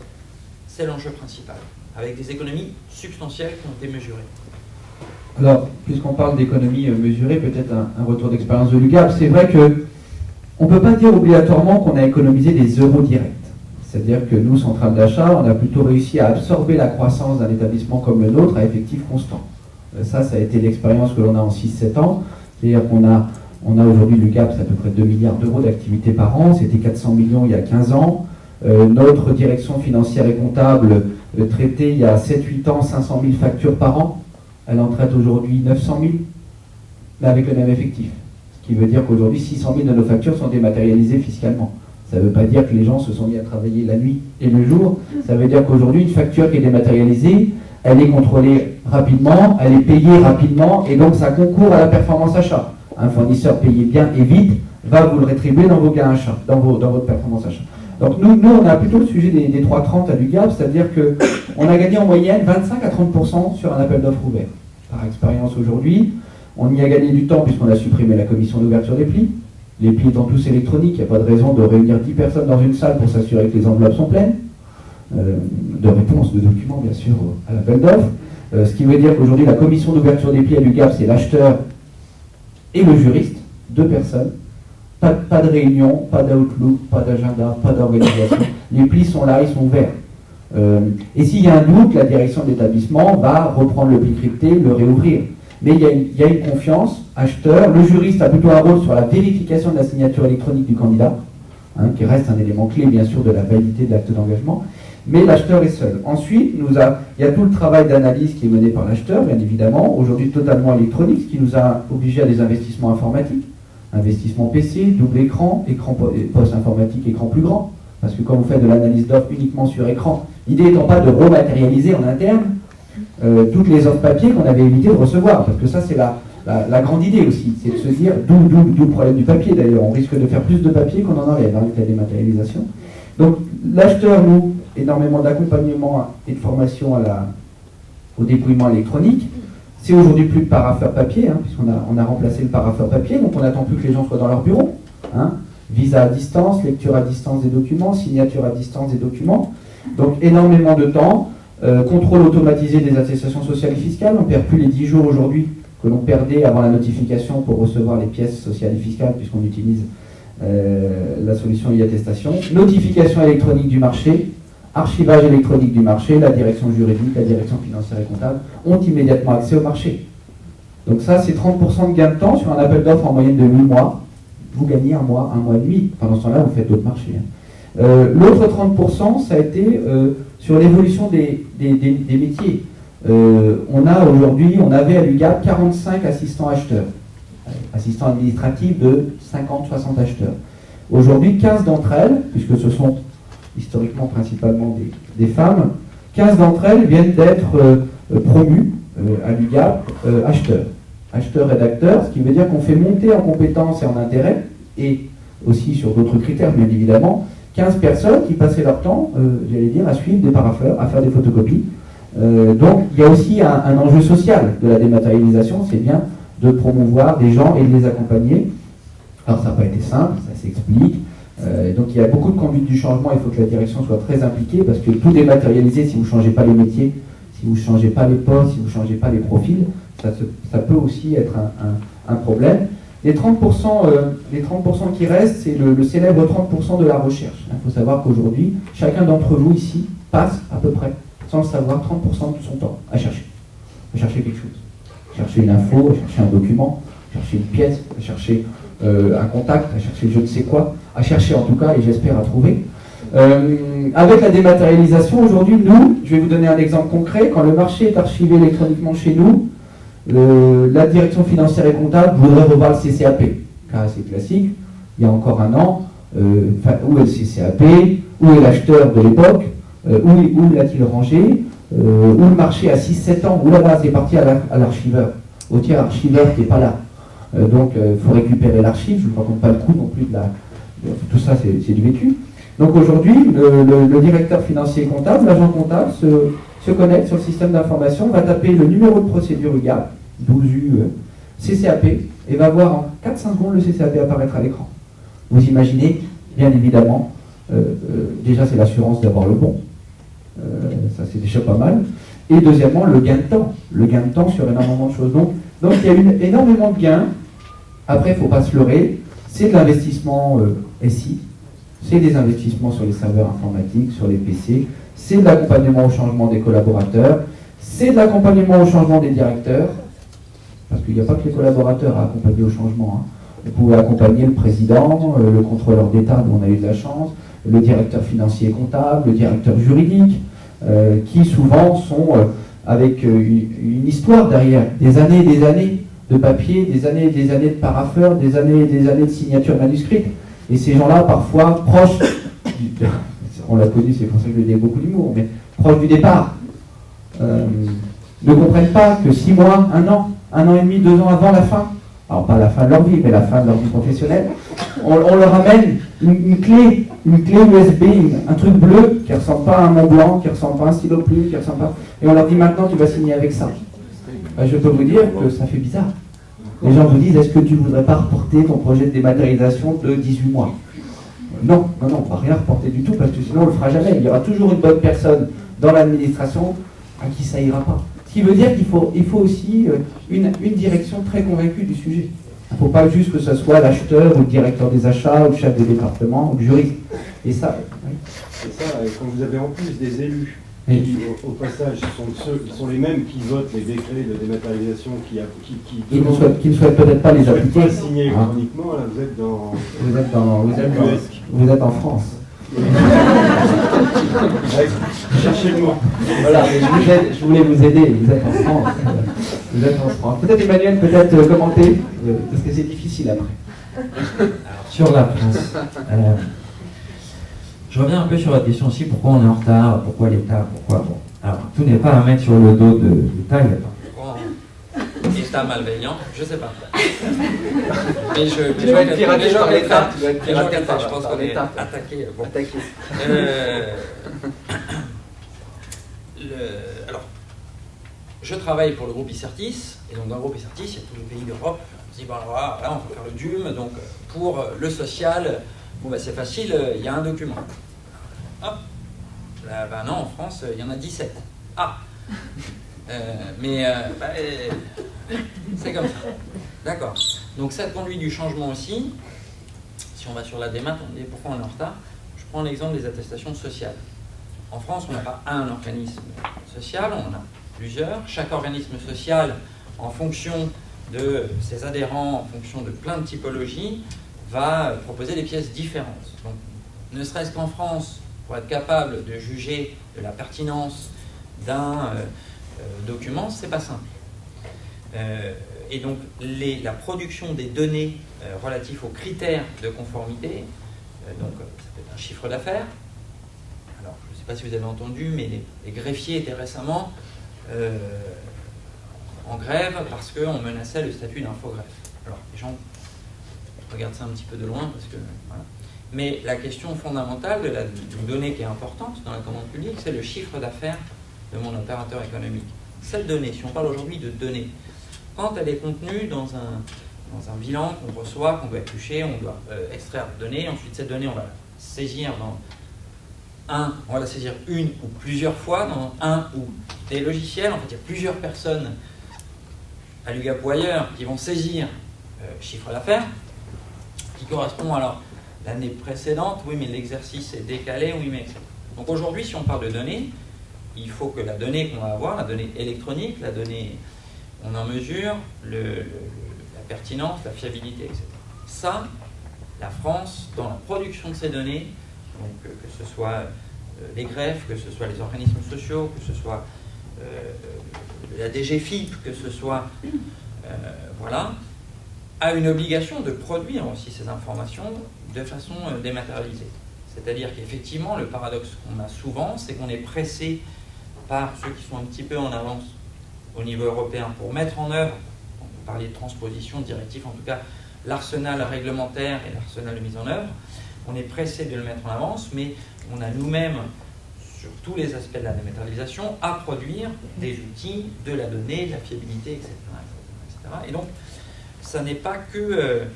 C'est l'enjeu principal, avec des économies substantielles qui ont été mesurées. Alors, puisqu'on parle d'économies mesurées, peut-être un retour d'expérience de l'UGAP, c'est vrai que on ne peut pas dire obligatoirement qu'on a économisé des euros directs. C'est-à-dire que nous, centrale d'achat, on a plutôt réussi à absorber la croissance d'un établissement comme le nôtre à effectif constant. Ça a été l'expérience que l'on a en 6-7 ans. C'est-à-dire qu'on a aujourd'hui, l'UGAP, c'est à peu près 2 milliards d'euros d'activité par an. C'était 400 millions il y a 15 ans. Notre direction financière et comptable traitait il y a 7-8 ans 500 000 factures par an. elle en traite aujourd'hui 900 000, mais avec le même effectif. Ce qui veut dire qu'aujourd'hui, 600 000 de nos factures sont dématérialisées fiscalement. Ça ne veut pas dire que les gens se sont mis à travailler la nuit et le jour. Ça veut dire qu'aujourd'hui, une facture qui est dématérialisée, elle est contrôlée rapidement, elle est payée rapidement, et donc ça concourt à la performance achat. Un fournisseur payé bien et vite va vous le rétribuer dans vos gains achats, dans votre performance achat. Donc nous, on a plutôt le sujet des 3,30 à l'UGAP, c'est-à-dire qu'on a gagné en moyenne 25 à 30% sur un appel d'offres ouvert. Par expérience aujourd'hui, on y a gagné du temps puisqu'on a supprimé la commission d'ouverture des plis. Les plis étant tous électroniques, il n'y a pas de raison de réunir 10 personnes dans une salle pour s'assurer que les enveloppes sont pleines. De réponse, de documents bien sûr à l'appel d'offres. Ce qui veut dire qu'aujourd'hui la commission d'ouverture des plis à l'UGAP, c'est l'acheteur et le juriste, 2 personnes. Pas de réunion, pas d'outlook, pas d'agenda, pas d'organisation. Les plis sont là, ils sont ouverts. Et s'il y a un doute, la direction de l'établissement va reprendre le pli crypté, le réouvrir. Mais il y a une confiance, acheteur. Le juriste a plutôt un rôle sur la vérification de la signature électronique du candidat, qui reste un élément clé bien sûr de la validité de l'acte d'engagement. Mais l'acheteur est seul. Ensuite, il y a tout le travail d'analyse qui est mené par l'acheteur, bien évidemment, aujourd'hui totalement électronique, ce qui nous a obligés à des investissements informatiques. Investissement PC, double écran, écran post-informatique, écran plus grand. Parce que quand vous faites de l'analyse d'offres uniquement sur écran, l'idée n'étant pas de rematérialiser en interne toutes les offres papier qu'on avait évité de recevoir. Parce que ça, c'est la grande idée aussi. C'est de se dire, d'où le problème du papier d'ailleurs. On risque de faire plus de papier qu'on en enlève avec la dématérialisation. Donc l'acheteur, nous, énormément d'accompagnement et de formation au dépouillement électronique. C'est aujourd'hui plus de parapheur papier, puisqu'on a remplacé le parapheur papier, donc on n'attend plus que les gens soient dans leur bureau. Visa à distance, lecture à distance des documents, signature à distance des documents. Donc énormément de temps. Contrôle automatisé des attestations sociales et fiscales. On ne perd plus les 10 jours aujourd'hui que l'on perdait avant la notification pour recevoir les pièces sociales et fiscales, puisqu'on utilise la solution e-attestation. Notification électronique du marché. Archivage électronique du marché, la direction juridique, la direction financière et comptable ont immédiatement accès au marché. Donc ça, c'est 30% de gain de temps sur un appel d'offres en moyenne de 8 mois. Vous gagnez un mois et demi. Pendant ce temps-là, vous faites d'autres marchés. L'autre 30%, ça a été sur l'évolution des métiers. On avait à l'UGAP 45 assistants acheteurs, assistants administratifs de 50-60 acheteurs. Aujourd'hui, 15 d'entre elles, puisque ce sont historiquement principalement des femmes, 15 d'entre elles viennent d'être promues à l'UGAP acheteurs-rédacteurs, ce qui veut dire qu'on fait monter en compétences et en intérêt, et aussi sur d'autres critères bien évidemment, 15 personnes qui passaient leur temps, à suivre des parapheurs, à faire des photocopies. Donc il y a aussi un enjeu social de la dématérialisation, c'est bien de promouvoir des gens et de les accompagner. Alors ça n'a pas été simple, ça s'explique. Donc il y a beaucoup de conduite du changement, il faut que la direction soit très impliquée, parce que tout dématérialiser, si vous ne changez pas les métiers, si vous ne changez pas les postes, si vous ne changez pas les profils, ça peut aussi être un problème. Les 30% qui restent, c'est le célèbre 30% de la recherche. Il faut savoir qu'aujourd'hui, chacun d'entre vous ici passe à peu près, sans le savoir, 30% de son temps à chercher quelque chose. À chercher une info, à chercher un document, à chercher une pièce, à chercher un contact, à chercher je ne sais quoi, à chercher en tout cas, et j'espère à trouver. Avec la dématérialisation, aujourd'hui, nous, je vais vous donner un exemple concret, quand le marché est archivé électroniquement chez nous, la direction financière et comptable voudrait revoir le CCAP, car c'est classique, il y a encore un an, où est le CCAP, où est l'acheteur de l'époque, où l'a-t-il rangé, où le marché a 6-7 ans, où là-bas c'est parti à l'archiveur, au tiers archiveur qui n'est pas là. Donc il faut récupérer l'archive, je ne raconte pas le coût non plus de tout ça, c'est du vécu. Donc aujourd'hui, le directeur financier et comptable, l'agent comptable se connecte sur le système d'information, va taper le numéro de procédure UGAP, 12U, CCAP, et va voir en 4-5 secondes le CCAP apparaître à l'écran. Vous imaginez, bien évidemment, déjà c'est l'assurance d'avoir le bon, ça c'est déjà pas mal, et deuxièmement le gain de temps sur énormément de choses. Donc il y a eu énormément de gains. Après, il ne faut pas se leurrer, c'est de l'investissement SI, c'est des investissements sur les serveurs informatiques, sur les PC, c'est de l'accompagnement au changement des collaborateurs, c'est de l'accompagnement au changement des directeurs, parce qu'il n'y a pas que les collaborateurs à accompagner au changement. Vous pouvez accompagner le président, le contrôleur d'État dont on a eu de la chance, le directeur financier et comptable, le directeur juridique, qui souvent sont avec une histoire derrière, des années et des années de papier, des années et des années de parapheurs, des années et des années de signatures manuscrites. Et ces gens-là, parfois, proches, on l'a connu, c'est pour ça que je lui ai dit beaucoup d'humour, mais proches du départ, ne comprennent pas que 6 mois, 1 an et demi, 2 ans avant la fin, alors pas la fin de leur vie, mais la fin de leur vie professionnelle, on leur amène une clé USB, un truc bleu qui ne ressemble pas à un Mont Blanc, qui ne ressemble pas à un stylo plume, qui ressemble pas... Et on leur dit maintenant tu vas signer avec ça. Ben, je peux vous dire que ça fait bizarre. Les gens vous disent est-ce que tu ne voudrais pas reporter ton projet de dématérialisation de 18 mois? Non, on ne va rien reporter du tout parce que sinon on ne le fera jamais. Il y aura toujours une bonne personne dans l'administration à qui ça ira pas. Ce qui veut dire qu'il faut aussi une direction très convaincue du sujet. Il ne faut pas juste que ce soit l'acheteur ou le directeur des achats ou le chef de département ou le juriste. Et ça, oui. C'est ça, et quand vous avez en plus des élus Oui. qui, au passage, sont les mêmes qui votent les décrets de dématérialisation Qui ne souhaitent peut-être pas les appliquer. pas signer électroniquement, là vous êtes dans... Vous êtes en France. Cherchez le mot. Voilà, je voulais vous aider, vous êtes en France. Vous êtes en France. Peut-être Emmanuel, commenter, parce que c'est difficile après. Sur la France. Je reviens un peu sur votre question aussi, pourquoi on est en retard, pourquoi l'État, pourquoi... Bon, alors, tout n'est pas à mettre sur le dos de l'État, il y a pas... État malveillant, je sais pas. Mais Tu dois être piraté par l'État. Je pense qu'on est attaqué. Bon. Alors, je travaille pour le groupe Icertis, et donc dans le groupe Icertis, il y a tous les pays d'Europe. On se dit, bon, voilà, on peut faire le DUM, donc pour le social, bon, bah, c'est facile, il y a un document. Hop. Là, bah, non, en France, il y en a 17. Ah. C'est comme ça. D'accord. Donc cette conduite du changement aussi, si on va sur la démat, on dit pourquoi on est en retard. Je prends l'exemple des attestations sociales. En France, on n'a pas un organisme social, on en a plusieurs. Chaque organisme social, en fonction de ses adhérents, en fonction de plein de typologies, va proposer des pièces différentes. Donc, ne serait-ce qu'en France, pour être capable de juger de la pertinence d'un document, c'est pas simple. Et donc la production des données relatives aux critères de conformité, donc ça peut être un chiffre d'affaires. Alors je ne sais pas si vous avez entendu, mais les greffiers étaient récemment en grève parce qu'on menaçait le statut d'infogreffe. Alors les gens regardent ça un petit peu de loin parce que voilà. Mais la question fondamentale d'une donnée qui est importante dans la commande publique, c'est le chiffre d'affaires de mon opérateur économique. Cette donnée, si on parle aujourd'hui de données, quand elle est contenue dans un bilan qu'on reçoit, qu'on doit éplucher, on doit extraire la donnée, ensuite cette donnée, on va la saisir on va la saisir une ou plusieurs fois dans un ou des logiciels. En fait, il y a plusieurs personnes à l'UGAP ou ailleurs qui vont saisir chiffre d'affaires qui correspond alors l'année précédente, oui mais l'exercice est décalé, oui mais... Donc aujourd'hui, si on parle de données, il faut que la donnée qu'on va avoir, la donnée électronique, la donnée, on en mesure la pertinence, la fiabilité, etc. Ça, la France, dans la production de ces données, donc que ce soit les greffes, que ce soit les organismes sociaux, que ce soit la DGFiP, que ce soit... voilà, a une obligation de produire aussi ces informations de façon dématérialisée. C'est-à-dire qu'effectivement, le paradoxe qu'on a souvent, c'est qu'on est pressé par ceux qui sont un petit peu en avance au niveau européen pour mettre en œuvre, on peut parler de transposition, de directive, en tout cas l'arsenal réglementaire et l'arsenal de mise en œuvre, on est pressé de le mettre en avance, mais on a nous-mêmes, sur tous les aspects de la dématérialisation, à produire des outils, de la donnée, de la fiabilité, etc. Et donc, ça n'est pas que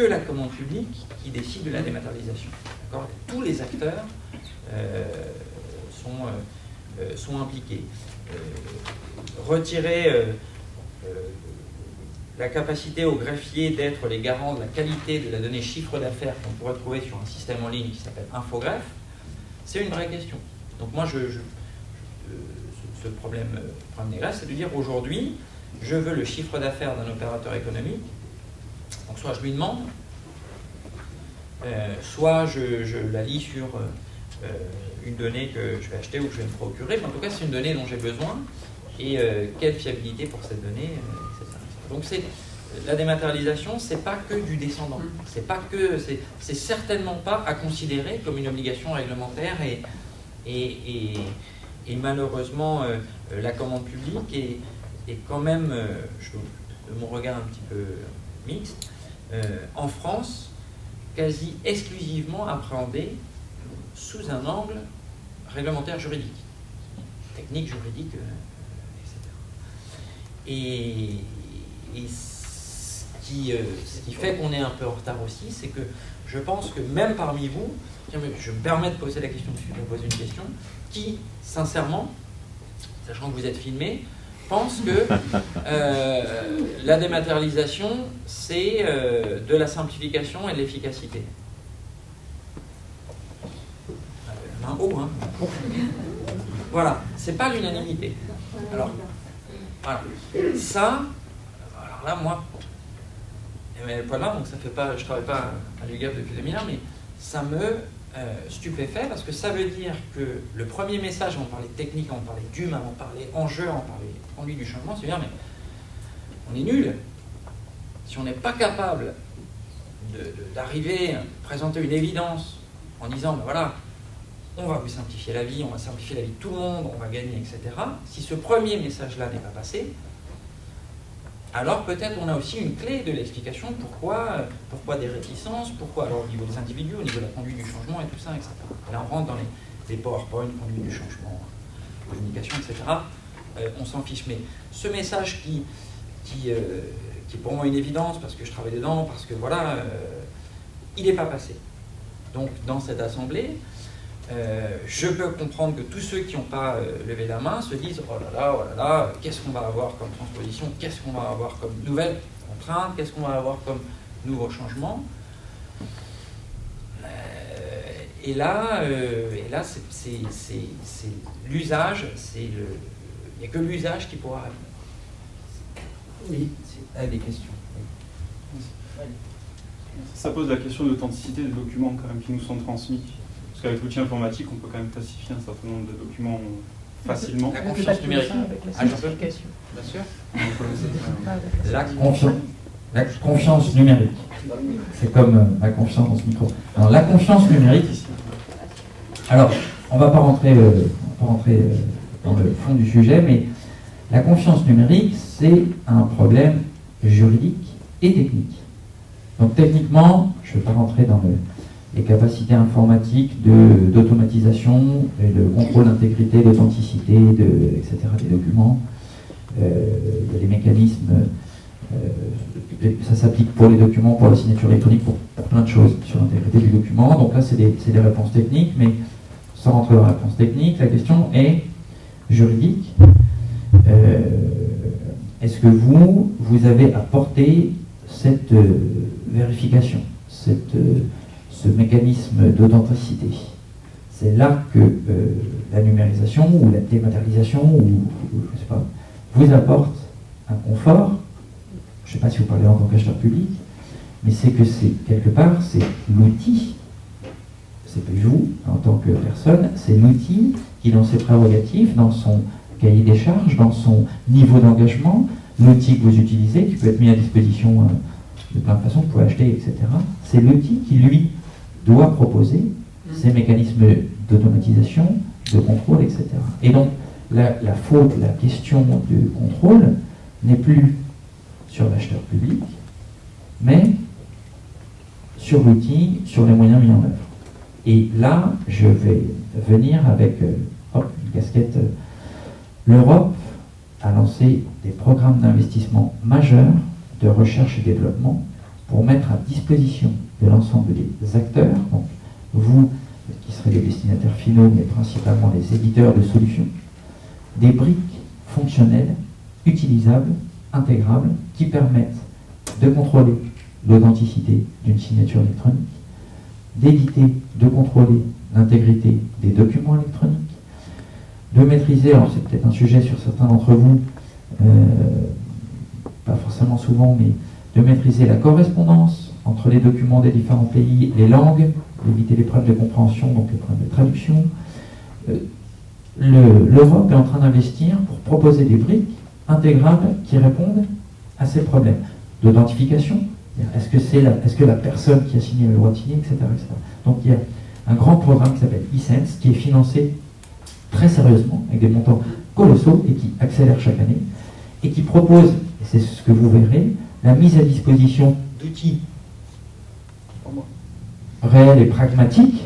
la commande publique qui décide de la dématérialisation. Tous les acteurs sont impliqués. Retirer la capacité aux greffiers d'être les garants de la qualité de la donnée chiffre d'affaires qu'on pourrait trouver sur un système en ligne qui s'appelle Infogreffe, c'est une vraie question. Donc moi, ce problème des greffes, c'est de dire aujourd'hui, je veux le chiffre d'affaires d'un opérateur économique, donc soit je lui demande, soit je la lis sur une donnée que je vais acheter ou que je vais me procurer, mais en tout cas c'est une donnée dont j'ai besoin, et quelle fiabilité pour cette donnée, etc. Donc la dématérialisation, c'est pas que du descendant, c'est certainement pas à considérer comme une obligation réglementaire et malheureusement la commande publique est quand même, de mon regard un petit peu mixte, en France, quasi exclusivement appréhendée sous un angle réglementaire juridique, technique juridique, etc. Et ce qui fait qu'on est un peu en retard aussi, c'est que je pense que même parmi vous, je me permets de poser la question, de poser une question, qui, sincèrement, sachant que vous êtes filmé, pense que la dématérialisation, c'est de la simplification et de l'efficacité. Main haut, hein. Voilà, c'est pas l'unanimité. Alors, voilà. Ça, alors là, moi, mais pas là, donc ça fait pas, je travaille pas à l'UGAP depuis 2001, mais ça me stupéfait parce que ça veut dire que le premier message, on parlait technique, on parlait d'humain, on parlait enjeu, on parlait conduite du changement, c'est dire mais on est nul si on n'est pas capable d'arriver à présenter une évidence en disant ben voilà, on va vous simplifier la vie, on va simplifier la vie de tout le monde, on va gagner, etc. Si ce premier message-là n'est pas passé, alors peut-être on a aussi une clé de l'explication pourquoi des réticences, pourquoi alors au niveau des individus, au niveau de la conduite du changement et tout ça, etc. Et là on rentre dans les PowerPoint, conduite du changement, communication, etc. On s'en fiche. Mais ce message qui est pour moi une évidence parce que je travaille dedans, parce que voilà, il n'est pas passé. Donc dans cette assemblée, je peux comprendre que tous ceux qui n'ont pas levé la main se disent oh là là, qu'est-ce qu'on va avoir comme transposition, qu'est-ce qu'on va avoir comme nouvelles contraintes, qu'est-ce qu'on va avoir comme nouveaux changements. Et là c'est l'usage, il n'y a que l'usage qui pourra répondre. Oui, des questions. Ça pose la question de l'authenticité des documents quand même qui nous sont transmis. Parce qu'avec l'outil informatique, on peut quand même classifier un certain nombre de documents facilement. La confiance numérique. Bien sûr. La confiance numérique. C'est comme la confiance dans ce micro. Alors, la confiance numérique. Alors, on ne va pas rentrer dans le fond du sujet, mais la confiance numérique, c'est un problème juridique et technique. Donc, techniquement, je ne vais pas rentrer dans les capacités informatiques d'automatisation et de contrôle d'intégrité, d'authenticité, etc. des documents. Il y a des mécanismes, ça s'applique pour les documents, pour la signature électronique, pour plein de choses sur l'intégrité du document. Donc là, c'est des réponses techniques, mais sans rentrer dans la réponse technique, la question est juridique. Est-ce que vous avez apporté cette vérification, ce mécanisme d'authenticité? C'est là que la numérisation ou la dématérialisation ou je sais pas, vous apporte un confort. Je ne sais pas si vous parlez en tant qu'acheteur public, mais c'est que quelque part c'est l'outil, c'est plus vous en tant que personne, c'est l'outil qui dans ses prérogatives, dans son cahier des charges, dans son niveau d'engagement, l'outil que vous utilisez, qui peut être mis à disposition de plein de façons, vous pouvez acheter, etc. C'est l'outil qui lui doit proposer ces mécanismes d'automatisation, de contrôle, etc. Et donc, la question du contrôle n'est plus sur l'acheteur public, mais sur l'outil, sur les moyens mis en œuvre. Et là, je vais venir avec une casquette. L'Europe a lancé des programmes d'investissement majeurs de recherche et développement pour mettre à disposition de l'ensemble des acteurs, donc vous qui serez les destinataires finaux, mais principalement les éditeurs de solutions, des briques fonctionnelles, utilisables, intégrables, qui permettent de contrôler l'authenticité d'une signature électronique, d'éditer, de contrôler l'intégrité des documents électroniques, de maîtriser, alors c'est peut-être un sujet sur certains d'entre vous, pas forcément souvent, mais de maîtriser la correspondance entre les documents des différents pays, les langues, d'éviter les problèmes de compréhension, donc les problèmes de traduction, l'Europe est en train d'investir pour proposer des briques intégrables qui répondent à ces problèmes d'identification. Est-ce que la personne qui a signé le droit de signer, etc., etc. Donc il y a un grand programme qui s'appelle e-Sense, qui est financé très sérieusement, avec des montants colossaux et qui accélère chaque année, et qui propose, et c'est ce que vous verrez, la mise à disposition d'outils réels et pragmatiques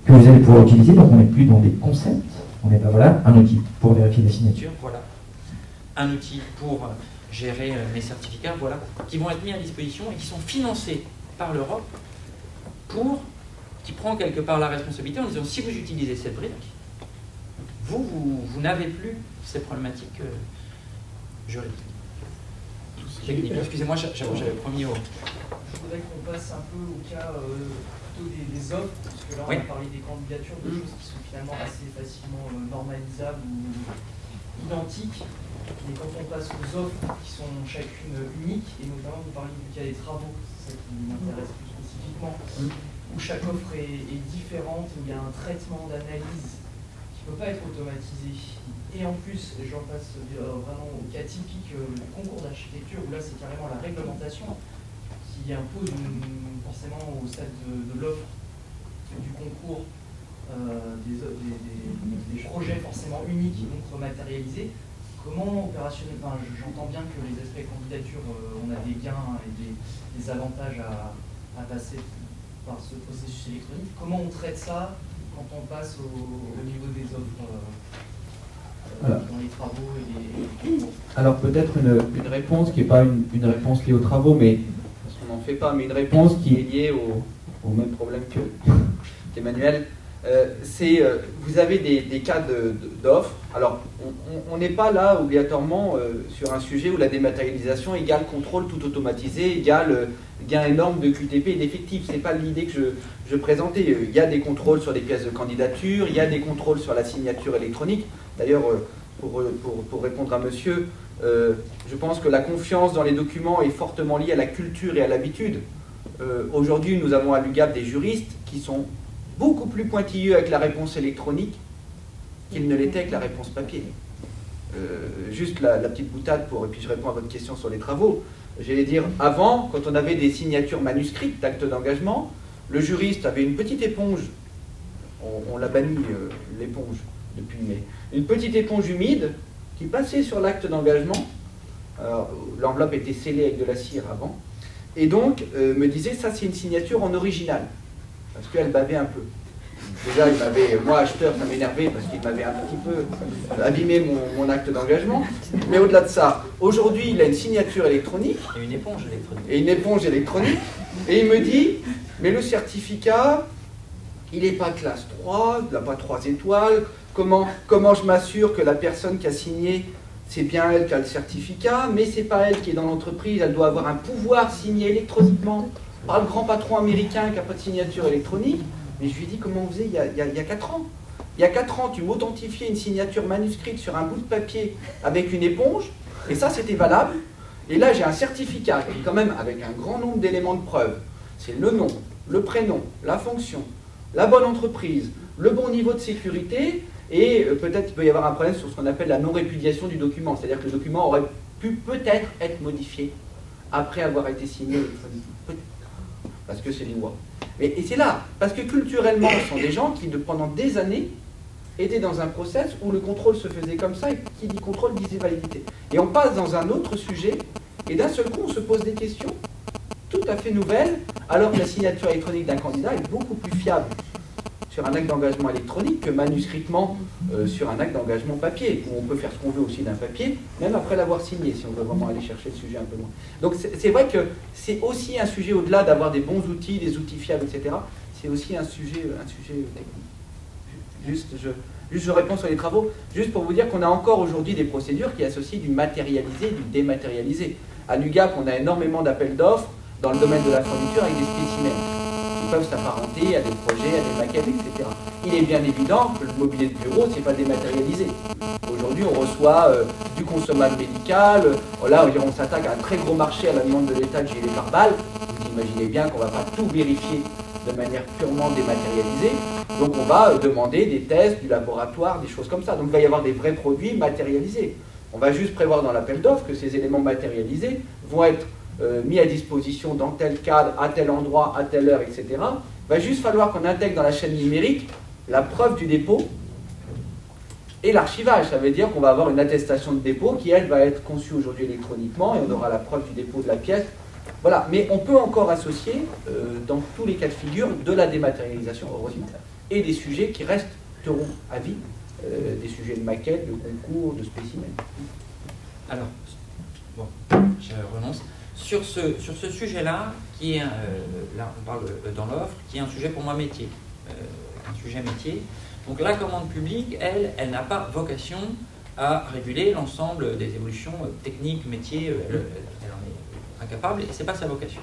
que vous allez pouvoir utiliser. Donc on n'est plus dans des concepts, on n'est pas, voilà, un outil pour vérifier les signatures. Voilà. Un outil pour gérer mes certificats, voilà, qui vont être mis à disposition et qui sont financés par l'Europe qui prend quelque part la responsabilité en disant si vous utilisez cette brique, vous n'avez plus ces problématiques juridiques. Techniques. Excusez-moi, j'avais promis au... Je voudrais qu'on passe un peu au cas plutôt des offres, parce que là on Oui. a parlé des candidatures, de choses qui sont finalement assez facilement normalisables ou identiques. Mais quand on passe aux offres qui sont chacune uniques, et notamment vous parlez du cas des travaux, c'est ça qui m'intéresse plus spécifiquement, où chaque offre est différente, où il y a un traitement d'analyse qui ne peut pas être automatisé. Et en plus, j'en passe vraiment au cas typique du concours d'architecture, où là c'est carrément la réglementation qui impose forcément au stade de l'offre du concours des projets forcément uniques et donc rematérialisés. Comment opérationnel, enfin, j'entends bien que les aspects candidature, on a des gains et des avantages à passer par ce processus électronique. Comment on traite ça quand on passe au niveau des offres dans les travaux et les concours? Alors peut-être une réponse qui n'est pas une réponse liée aux travaux, mais parce qu'on n'en fait pas, mais une réponse qui est liée au même problème qu'Emmanuel. Vous avez des cas d'offres. Alors, on n'est pas là obligatoirement sur un sujet où la dématérialisation égale contrôle tout automatisé, égale gain énorme de QTP et d'effectifs. Ce n'est pas l'idée que je présentais. Il y a des contrôles sur des pièces de candidature, il y a des contrôles sur la signature électronique. D'ailleurs, pour répondre à monsieur, je pense que la confiance dans les documents est fortement liée à la culture et à l'habitude. Aujourd'hui, nous avons à l'UGAP des juristes qui sont beaucoup plus pointilleux avec la réponse électronique qu'ils ne l'étaient avec la réponse papier. Juste la petite boutade et puis je réponds à votre question sur les travaux. J'allais dire, avant, quand on avait des signatures manuscrites d'actes d'engagement, le juriste avait une petite éponge, on l'a banni l'éponge depuis, mais une petite éponge humide qui passait sur l'acte d'engagement. L'enveloppe était scellée avec de la cire avant, et donc me disait, ça c'est une signature en original. Parce qu'elle bavait un peu. Déjà, moi, acheteur, ça m'énervait parce qu'il m'avait un petit peu abîmé mon acte d'engagement. Mais au-delà de ça, aujourd'hui, il a une signature électronique. Et une éponge électronique. Et une éponge électronique. Et il me dit, mais le certificat, il n'est pas classe 3, il n'a pas 3 étoiles. Comment je m'assure que la personne qui a signé, c'est bien elle qui a le certificat, mais c'est pas elle qui est dans l'entreprise, elle doit avoir un pouvoir signé électroniquement par le grand patron américain qui n'a pas de signature électronique. Mais je lui ai dit comment on faisait il y a 4 ans. Il y a 4 ans, tu m'authentifiais une signature manuscrite sur un bout de papier avec une éponge, et ça c'était valable. Et là j'ai un certificat qui est quand même avec un grand nombre d'éléments de preuve. C'est le nom, le prénom, la fonction, la bonne entreprise, le bon niveau de sécurité, et peut-être il peut y avoir un problème sur ce qu'on appelle la non-répudiation du document. C'est-à-dire que le document aurait pu peut-être être modifié après avoir été signé électroniquement. Parce que c'est les lois. Et c'est là, parce que culturellement, ce sont des gens qui, pendant des années, étaient dans un process où le contrôle se faisait comme ça, et qui dit contrôle disait validité. Et on passe dans un autre sujet, et d'un seul coup, on se pose des questions tout à fait nouvelles, alors que la signature électronique d'un candidat est beaucoup plus fiable sur un acte d'engagement électronique que manuscritement sur un acte d'engagement papier, où on peut faire ce qu'on veut aussi d'un papier, même après l'avoir signé, si on veut vraiment aller chercher le sujet un peu loin. Donc c'est vrai que c'est aussi un sujet, au-delà d'avoir des bons outils, des outils fiables, etc., c'est aussi un sujet technique. Juste, je réponds sur les travaux, juste pour vous dire qu'on a encore aujourd'hui des procédures qui associent du matérialisé et du dématérialisé. À l'UGAP, on a énormément d'appels d'offres dans le domaine de la fourniture avec des spécimens qui peuvent s'apparenter à des projets, à des maquettes, etc. Il est bien évident que le mobilier de bureau, c'est pas dématérialisé. Aujourd'hui, on reçoit du consommable médical. Là, on s'attaque à un très gros marché à la demande de l'État de gilets pare-balles. Vous imaginez bien qu'on ne va pas tout vérifier de manière purement dématérialisée. Donc on va demander des tests, du laboratoire, des choses comme ça. Donc il va y avoir des vrais produits matérialisés. On va juste prévoir dans l'appel d'offres que ces éléments matérialisés vont être mis à disposition dans tel cadre, à tel endroit, à telle heure, etc. Il va juste falloir qu'on intègre dans la chaîne numérique la preuve du dépôt et l'archivage. Ça veut dire qu'on va avoir une attestation de dépôt qui, elle, va être conçue aujourd'hui électroniquement et on aura la preuve du dépôt de la pièce. Voilà, mais on peut encore associer, dans tous les cas de figure, de la dématérialisation, heureusement, et des sujets qui resteront à vie, des sujets de maquettes, de concours, de spécimens. Alors, bon, je renonce. Sur ce sujet-là, qui est, là on parle dans l'offre, qui est un sujet pour moi métier, un sujet métier. Donc la commande publique, elle n'a pas vocation à réguler l'ensemble des évolutions techniques, métiers, elle en est incapable et ce n'est pas sa vocation.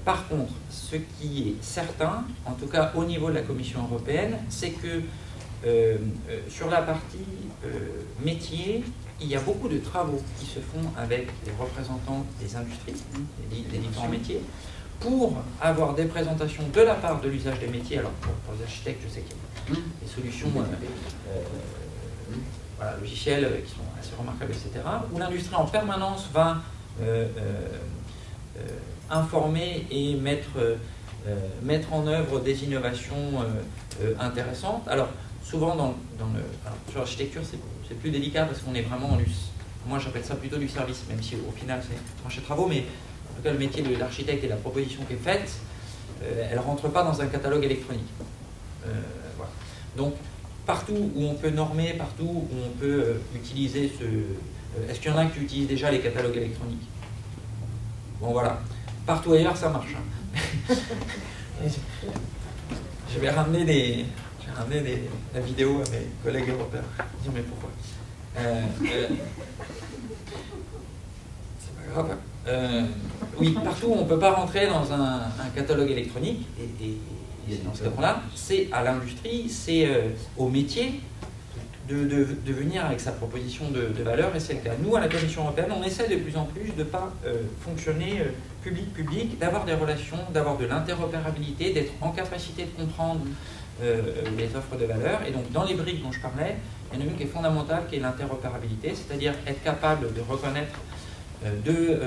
Par contre, ce qui est certain, en tout cas au niveau de la Commission européenne, c'est que sur la partie métier, il y a beaucoup de travaux qui se font avec les représentants des industries, des différents métiers, pour avoir des présentations de la part de l'usage des métiers. Alors pour les architectes, je sais qu'il y a des solutions voilà, logicielles qui sont assez remarquables, etc., où l'industrie en permanence va informer et mettre en œuvre des innovations intéressantes. Alors souvent sur l'architecture, c'est plus délicat parce qu'on est vraiment en moi j'appelle ça plutôt du service, même si au final c'est marché de travaux, mais en tout cas le métier de l'architecte et la proposition qui est faite, elle ne rentre pas dans un catalogue électronique. Voilà. Donc partout où on peut normer, partout où on peut utiliser est-ce qu'il y en a qui utilisent déjà les catalogues électroniques? Bon voilà. Partout ailleurs ça marche. Je vais ramener la vidéo à mes collègues européens. Dire mais pourquoi c'est pas grave. Oui, partout on ne peut pas rentrer dans un catalogue électronique et dans ce cadre-là, c'est à l'industrie, c'est au métier de venir avec sa proposition de valeur, et c'est le cas. Nous, à la Commission européenne, on essaie de plus en plus de ne pas fonctionner public-public, d'avoir des relations, d'avoir de l'interopérabilité, d'être en capacité de comprendre les offres de valeur. Et donc, dans les briques dont je parlais, il y en a une qui est fondamentale, qui est l'interopérabilité, c'est-à-dire être capable de reconnaître de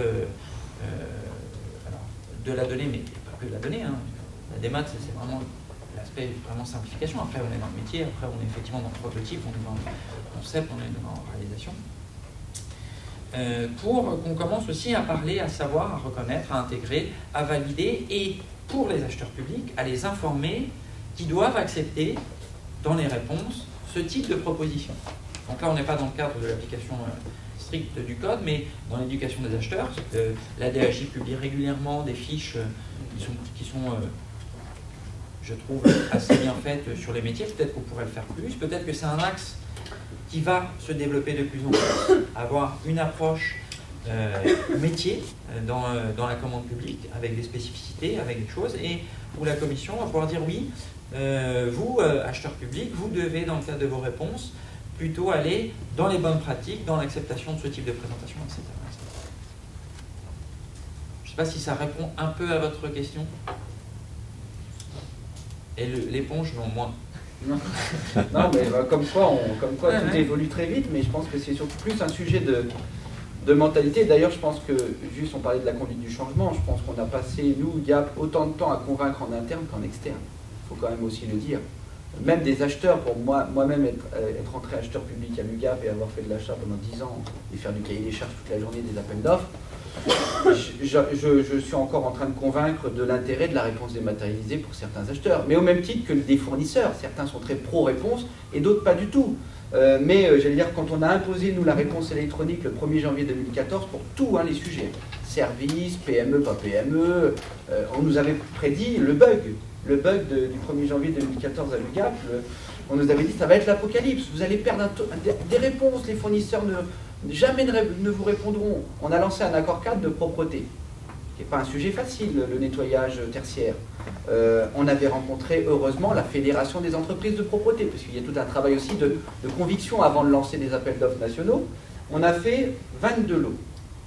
la donnée, mais pas que de la donnée, hein. La démat, c'est vraiment l'aspect vraiment simplification. Après, on est dans le métier, après, on est effectivement dans le prototype, on est dans le concept, on est dans la réalisation. Pour qu'on commence aussi à parler, à savoir, à reconnaître, à intégrer, à valider, et pour les acheteurs publics, à les informer qu'ils doivent accepter, dans les réponses, ce type de proposition. Donc là, on n'est pas dans le cadre de l'application stricte du code, mais dans l'éducation des acheteurs, la DAJ publie régulièrement des fiches qui sont je trouve, assez bien faites sur les métiers. Peut-être qu'on pourrait le faire plus, peut-être que c'est un axe qui va se développer de plus en plus, avoir une approche métier dans la commande publique, avec des spécificités, avec des choses, et où la Commission va pouvoir dire oui, vous, acheteurs publics, vous devez, dans le cadre de vos réponses, plutôt aller dans les bonnes pratiques, dans l'acceptation de ce type de présentation, etc. Je ne sais pas si ça répond un peu à votre question. Et l'éponge, non, moins. Non, mais comme quoi tout évolue très vite, mais je pense que c'est surtout plus un sujet de mentalité. D'ailleurs, je pense que, juste on parlait de la conduite du changement, je pense qu'on a passé, nous, Gap, autant de temps à convaincre en interne qu'en externe. Il faut quand même aussi le dire. Même des acheteurs, pour moi-même être rentré acheteur public à l'UGAP et avoir fait de l'achat pendant 10 ans et faire du cahier des charges toute la journée, des appels d'offres, je suis encore en train de convaincre de l'intérêt de la réponse dématérialisée pour certains acheteurs, mais au même titre que des fournisseurs. Certains sont très pro-réponse et d'autres pas du tout. J'allais dire, quand on a imposé, nous, la réponse électronique le 1er janvier 2014 pour tous les sujets, services, PME, pas PME, on nous avait prédit le bug du 1er janvier 2014 à l'UGAP. On nous avait dit ça va être l'apocalypse, vous allez perdre des réponses, les fournisseurs jamais ne vous répondront. On a lancé un accord cadre de propreté, qui n'est pas un sujet facile, le nettoyage tertiaire. On avait rencontré, heureusement, la Fédération des entreprises de propreté, parce qu'il y a tout un travail aussi de conviction avant de lancer des appels d'offres nationaux. On a fait 22 lots.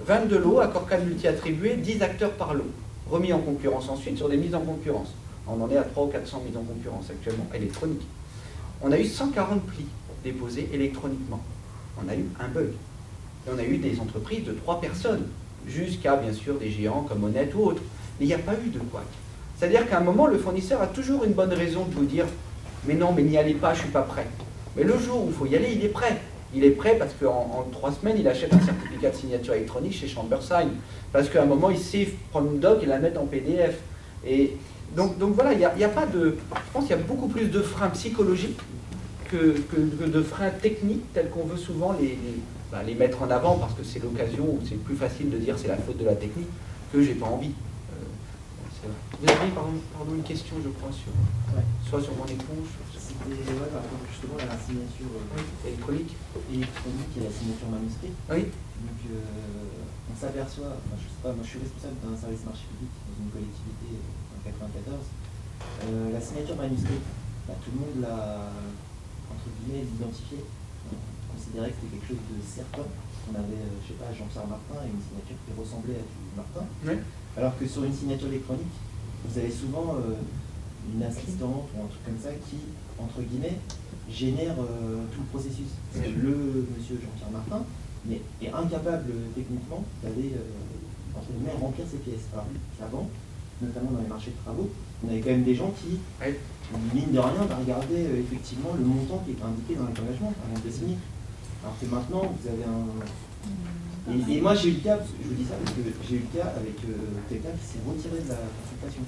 22 lots, accord cadre multi-attribué, 10 acteurs par lot. Remis en concurrence ensuite sur des mises en concurrence. On en est à 300 ou 400 mises en concurrence actuellement, électroniques. On a eu 140 plis déposés électroniquement. On a eu un bug. Et on a eu des entreprises de 3 personnes, jusqu'à bien sûr des géants comme Honnête ou autres. Mais il n'y a pas eu de couac. C'est-à-dire qu'à un moment, le fournisseur a toujours une bonne raison de vous dire « mais non, mais n'y allez pas, je ne suis pas prêt ». Mais le jour où il faut y aller, il est prêt. Il est prêt parce qu'en 3 semaines, il achète un certificat de signature électronique chez Chambersheim. Parce qu'à un moment, il sait prendre une doc et la mettre en PDF. Et donc voilà, il n'y a pas de... Je pense qu'il y a beaucoup plus de freins psychologiques que de freins techniques tels qu'on veut souvent les mettre en avant parce que c'est l'occasion où c'est plus facile de dire c'est la faute de la technique que j'ai pas envie. Vous avez pardon, une question, je crois, soit sur mon éponge, C'était par rapport justement à la signature électronique et la signature manuscrite. Oui. Donc on s'aperçoit, enfin, je sais pas, moi je suis responsable d'un service marché public dans une collectivité en 94. La signature manuscrite, tout le monde l'a entre guillemets identifié. On considérait que c'était quelque chose de certain. On avait, je sais pas, Jean-Pierre Martin et une signature qui ressemblait à du Martin. Oui. Alors que sur une signature électronique, vous avez souvent une assistante ou un truc comme ça qui, entre guillemets, génère tout le processus. Le monsieur Jean-Pierre Martin est incapable techniquement d'aller, entre guillemets, remplir ses pièces. Alors qu'avant, notamment dans les marchés de travaux, on avait quand même des gens qui, mine de rien, regardaient effectivement le montant qui est indiqué dans l'engagement avant de signer. Alors que maintenant, vous avez un... Et moi j'ai eu le cas, je vous dis ça parce que j'ai eu le cas avec quelqu'un qui s'est retiré de la consultation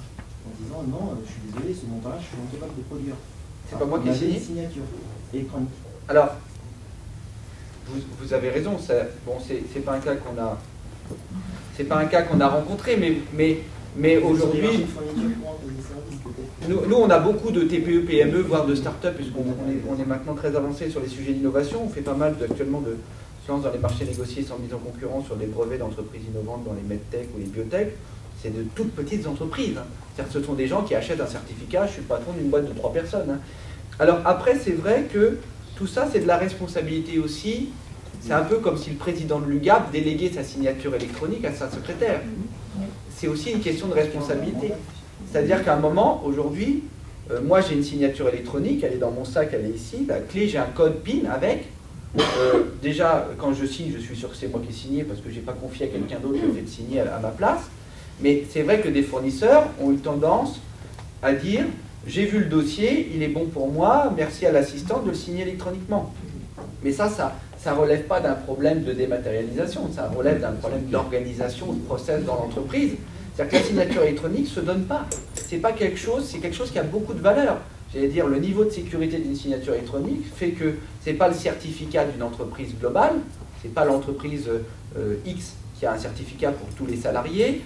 en disant non, je suis désolé, ce montant-là, je suis incapable de produire. C'est pas moi qui ai signé. Signature électronique. Alors, vous avez raison, c'est pas un cas qu'on a. C'est pas un cas qu'on a rencontré, mais aujourd'hui. Nous, on a beaucoup de TPE, PME, voire de start-up, puisqu'on est maintenant très avancé sur les sujets d'innovation. On fait pas mal actuellement de se lance dans les marchés négociés sans mise en concurrence sur des brevets d'entreprises innovantes dans les medtech ou les biotech. C'est de toutes petites entreprises. C'est-à-dire que ce sont des gens qui achètent un certificat. Je suis le patron d'une boîte de 3 personnes. Alors après, c'est vrai que tout ça, c'est de la responsabilité aussi. C'est un peu comme si le président de l'UGAP déléguait sa signature électronique à sa secrétaire. C'est aussi une question de responsabilité. C'est-à-dire qu'à un moment, aujourd'hui, moi j'ai une signature électronique, elle est dans mon sac, elle est ici. La clé, j'ai un code PIN avec. Déjà, quand je signe, je suis sûr que c'est moi qui ai signé parce que je n'ai pas confié à quelqu'un d'autre le fait de signer à ma place. Mais c'est vrai que des fournisseurs ont eu tendance à dire « j'ai vu le dossier, il est bon pour moi, merci à l'assistant de le signer électroniquement ». Mais ça ne relève pas d'un problème de dématérialisation, ça relève d'un problème d'organisation, de process dans l'entreprise. C'est-à-dire que la signature électronique ne se donne pas. C'est pas quelque chose, c'est quelque chose qui a beaucoup de valeur. J'allais dire, le niveau de sécurité d'une signature électronique fait que ce n'est pas le certificat d'une entreprise globale, ce n'est pas l'entreprise X qui a un certificat pour tous les salariés.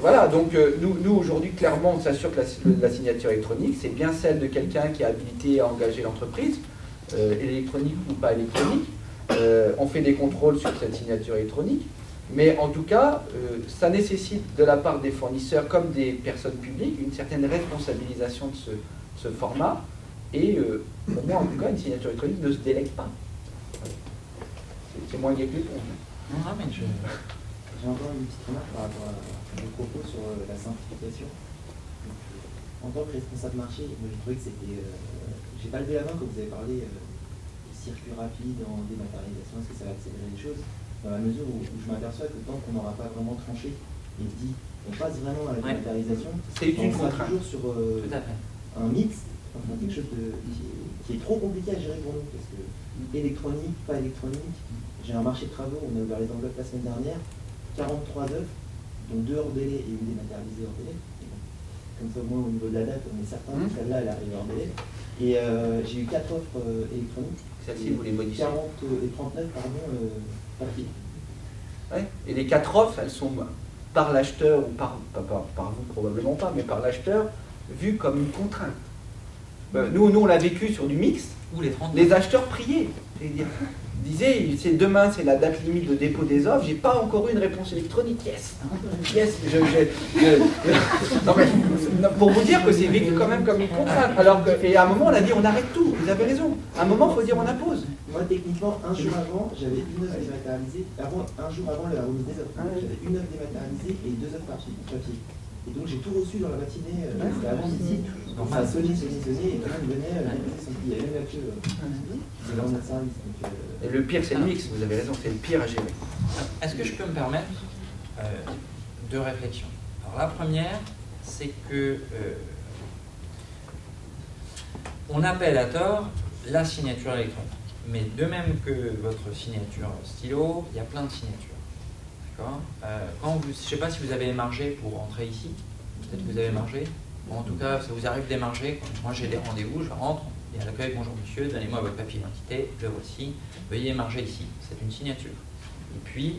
Voilà, donc nous aujourd'hui, clairement, on s'assure que la signature électronique, c'est bien celle de quelqu'un qui est habilité à engager l'entreprise, électronique ou pas électronique. On fait des contrôles sur cette signature électronique. Mais en tout cas, ça nécessite de la part des fournisseurs comme des personnes publiques une certaine responsabilisation de ce format. Et pour moi, en tout cas, une signature électronique ne se délègue pas. C'est moins gai que les ponts. Non, mais J'ai encore une petite remarque par rapport à vos propos sur la simplification. Donc, en tant que responsable marché, moi, j'ai trouvé que c'était... j'ai pas levé la main quand vous avez parlé de circuit rapide en dématérialisation, est-ce que ça va accélérer les choses ? Dans la mesure où je m'aperçois que tant qu'on n'aura pas vraiment tranché et dit on passe vraiment à la dématérialisation, on sera toujours sur un mix, enfin quelque chose qui est trop compliqué à gérer pour nous, parce que électronique, pas électronique, j'ai un marché de travaux, on a ouvert les enveloppes la semaine dernière, 43 œuvres, dont 2 hors délai et une dématérialisée hors délai. Comme ça au moins au niveau de la date, on est certain que celle-là elle arrive hors délai. Et j'ai eu 4 offres électroniques. Celle-ci, vous les modifiez. 40 et 39, pardon. Ouais. Et les 4 offres, elles sont par l'acheteur, ou par vous probablement pas, mais par l'acheteur, vues comme une contrainte. Nous on l'a vécu sur du mixte, où les acheteurs priaient. Disaient, demain c'est la date limite de dépôt des offres, j'ai pas encore eu une réponse électronique, yes. Non, mais, pour vous dire que c'est vécu quand même comme une contrainte. Alors que, et à un moment on a dit on arrête tout, vous avez raison. À un moment il faut dire on impose. Moi, techniquement, un jour avant, j'avais une œuvre dématérialisée. Un jour avant la remise des œuvres, j'avais une œuvre dématérialisée et 2 œuvres papier. Et donc j'ai tout reçu dans la matinée, c'était avant midi. Donc ça a sonné, et tout le monde venait déposer son billet. Il y avait même la queue de l'ordre de service. Et le pire, c'est le mix, vous avez raison, c'est le pire à gérer. Est-ce que je peux me permettre deux réflexions? Alors la première, c'est que on appelle à tort la signature électronique. Mais de même que votre signature stylo, il y a plein de signatures. D'accord ? Je ne sais pas si vous avez émargé pour rentrer ici. Peut-être que vous avez émargé. Bon, en tout cas, ça vous arrive d'émarger. Moi, j'ai des rendez-vous, je rentre. Il y a l'accueil, bonjour monsieur, donnez-moi votre papier d'identité, le voici. Veuillez émarger ici. C'est une signature. Et puis,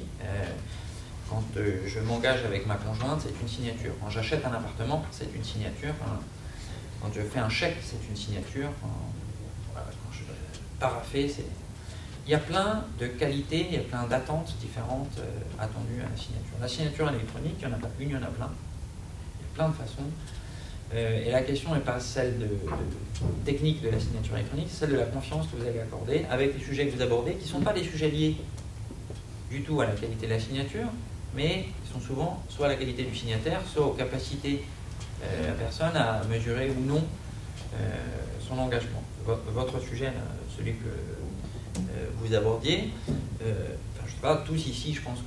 quand je m'engage avec ma conjointe, c'est une signature. Quand j'achète un appartement, c'est une signature. Quand je fais un chèque, c'est une signature. Quand je parapher, c'est... Il y a plein de qualités, il y a plein d'attentes différentes attendues à la signature. La signature électronique, il n'y en a pas une, il y en a plein. Il y a plein de façons. Et la question n'est pas celle de technique de la signature électronique, c'est celle de la confiance que vous allez accorder avec les sujets que vous abordez, qui ne sont pas des sujets liés du tout à la qualité de la signature, mais qui sont souvent soit à la qualité du signataire, soit aux capacités de la personne à mesurer ou non son engagement. Votre sujet, celui que vous abordiez, je ne sais pas, tous ici, je pense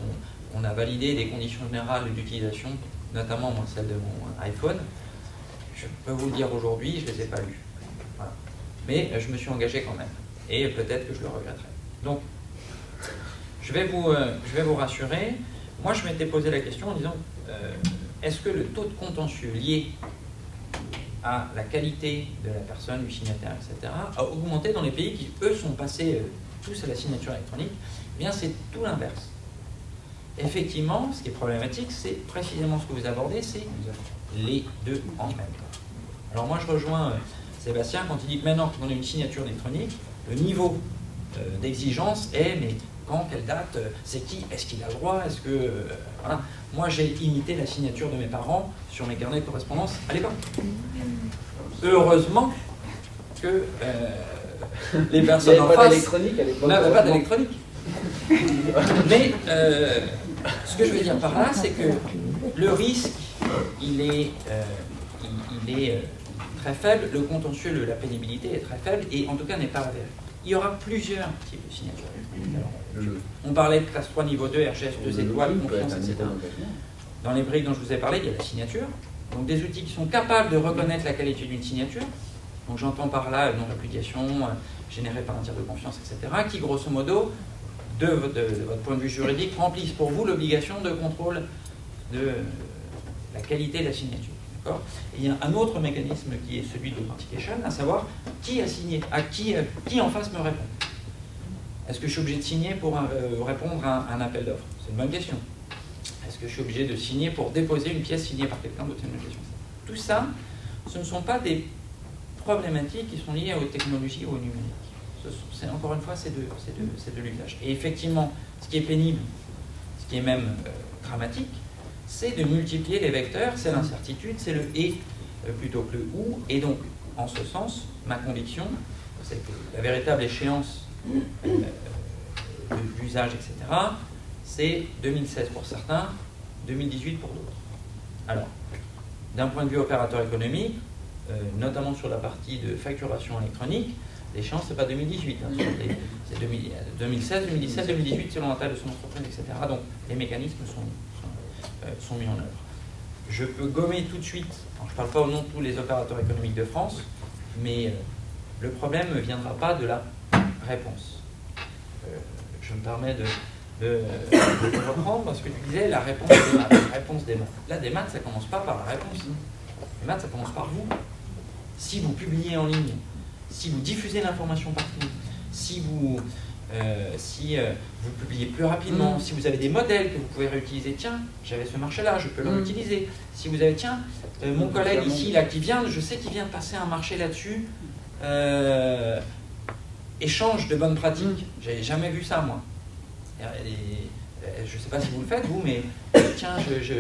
qu'on a validé des conditions générales d'utilisation, notamment moi, celle de mon iPhone. Je peux vous le dire aujourd'hui, je ne les ai pas lues. Voilà. Mais je me suis engagé quand même. Et peut-être que je le regretterai. Donc, je vais vous rassurer. Moi, je m'étais posé la question en disant, est-ce que le taux de contentieux lié à la qualité de la personne, du signataire, etc., a augmenté dans les pays qui, eux, sont passés tous à la signature électronique? Eh bien, c'est tout l'inverse. Effectivement, ce qui est problématique, c'est précisément ce que vous abordez, c'est les deux en même temps. Alors moi, je rejoins Sébastien quand il dit que maintenant qu'on a une signature électronique, le niveau d'exigence est, mais quand, quelle date, c'est qui, est-ce qu'il a le droit, est-ce que... voilà. Moi, j'ai imité la signature de mes parents sur mes carnets de correspondance à l'époque. Heureusement que les personnes en face n'avaient pas d'électronique. Mais ce que je veux dire par là, c'est que le risque, il est très faible, le contentieux, la pénibilité est très faible, et en tout cas n'est pas avéré. Il y aura plusieurs types de signatures. On parlait de classe 3, niveau 2, RGS 2 étoiles, confiance, etc. Dans les briques dont je vous ai parlé, il y a la signature. Donc des outils qui sont capables de reconnaître la qualité d'une signature. Donc j'entends par là une non-réplication générée par un tiers de confiance, etc., qui grosso modo, de votre point de vue juridique, remplissent pour vous l'obligation de contrôle de la qualité de la signature. D'accord ? Et il y a un autre mécanisme qui est celui de l'authentication, à savoir qui a signé, à qui en face me répond. Est-ce que je suis obligé de signer pour répondre à un appel d'offres? C'est une bonne question. Est-ce que je suis obligé de signer pour déposer une pièce signée par quelqu'un d'autre? C'est une bonne question. Tout ça, ce ne sont pas des problématiques qui sont liées aux technologies ou au numérique. Encore une fois, c'est de l'usage. Et effectivement, ce qui est pénible, ce qui est même dramatique, c'est de multiplier les vecteurs, c'est l'incertitude, c'est le « et » plutôt que le « ou ». Et donc, en ce sens, ma conviction, c'est que la véritable échéance d'usage, etc., c'est 2016 pour certains, 2018 pour d'autres. Alors, d'un point de vue opérateur économique, notamment sur la partie de facturation électronique, l'échéance, c'est pas 2018, hein, c'est 2016, 2017, 2018 selon la taille de son entreprise, etc. Donc, les mécanismes sont mis en œuvre. Je peux gommer tout de suite, alors, je ne parle pas au nom de tous les opérateurs économiques de France, mais le problème ne viendra pas de la réponse. Je me permets de reprendre parce que tu disais la réponse des maths. Là, des maths, ça ne commence pas par la réponse. Les maths, ça commence par vous. Si vous publiez en ligne, si vous diffusez l'information partout, si vous publiez plus rapidement, si vous avez des modèles que vous pouvez réutiliser, tiens, j'avais ce marché-là, je peux le réutiliser. Si vous avez, tiens, mon collègue ici, là, je sais qu'il vient de passer un marché là-dessus, échange de bonnes pratiques. J'ai jamais vu ça, moi. Je ne sais pas si vous le faites, vous, mais tiens,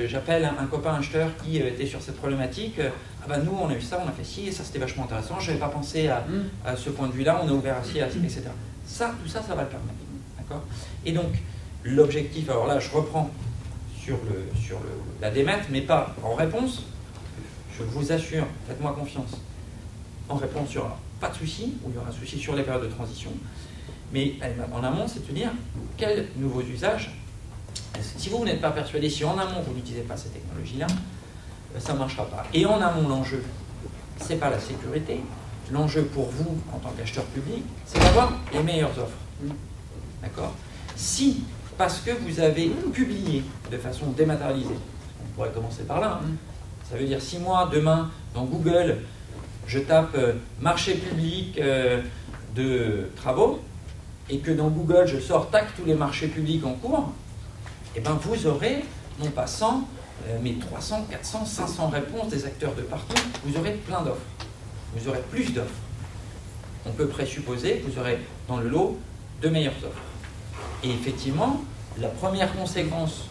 j'appelle un copain acheteur qui était sur cette problématique. Ah ben nous, on a vu ça, on a fait ci, et ça c'était vachement intéressant. Je n'avais pas pensé à ce point de vue-là, on a ouvert à ci, etc. Ça, tout ça, ça va le permettre. D'accord ? Et donc, l'objectif, alors là, je reprends la démat, mais pas en réponse. Je vous assure, faites-moi confiance. En réponse, il n'y aura pas de souci, ou il y aura un souci sur les périodes de transition. Mais en amont, c'est de dire quels nouveaux usages. Si vous n'êtes pas persuadé, si en amont vous n'utilisez pas ces technologies-là, ça ne marchera pas. Et en amont, l'enjeu, ce n'est pas la sécurité. L'enjeu pour vous, en tant qu'acheteur public, c'est d'avoir les meilleures offres. D'accord ? Si, parce que vous avez publié de façon dématérialisée, on pourrait commencer par là, ça veut dire si moi, demain, dans Google, je tape marché public de travaux, et que dans Google, je sors tac tous les marchés publics en cours, et ben vous aurez, non pas 100, mais 300, 400, 500 réponses des acteurs de partout, vous aurez plein d'offres. Vous aurez plus d'offres. On peut présupposer que vous aurez dans le lot de meilleures offres. Et effectivement, la première conséquence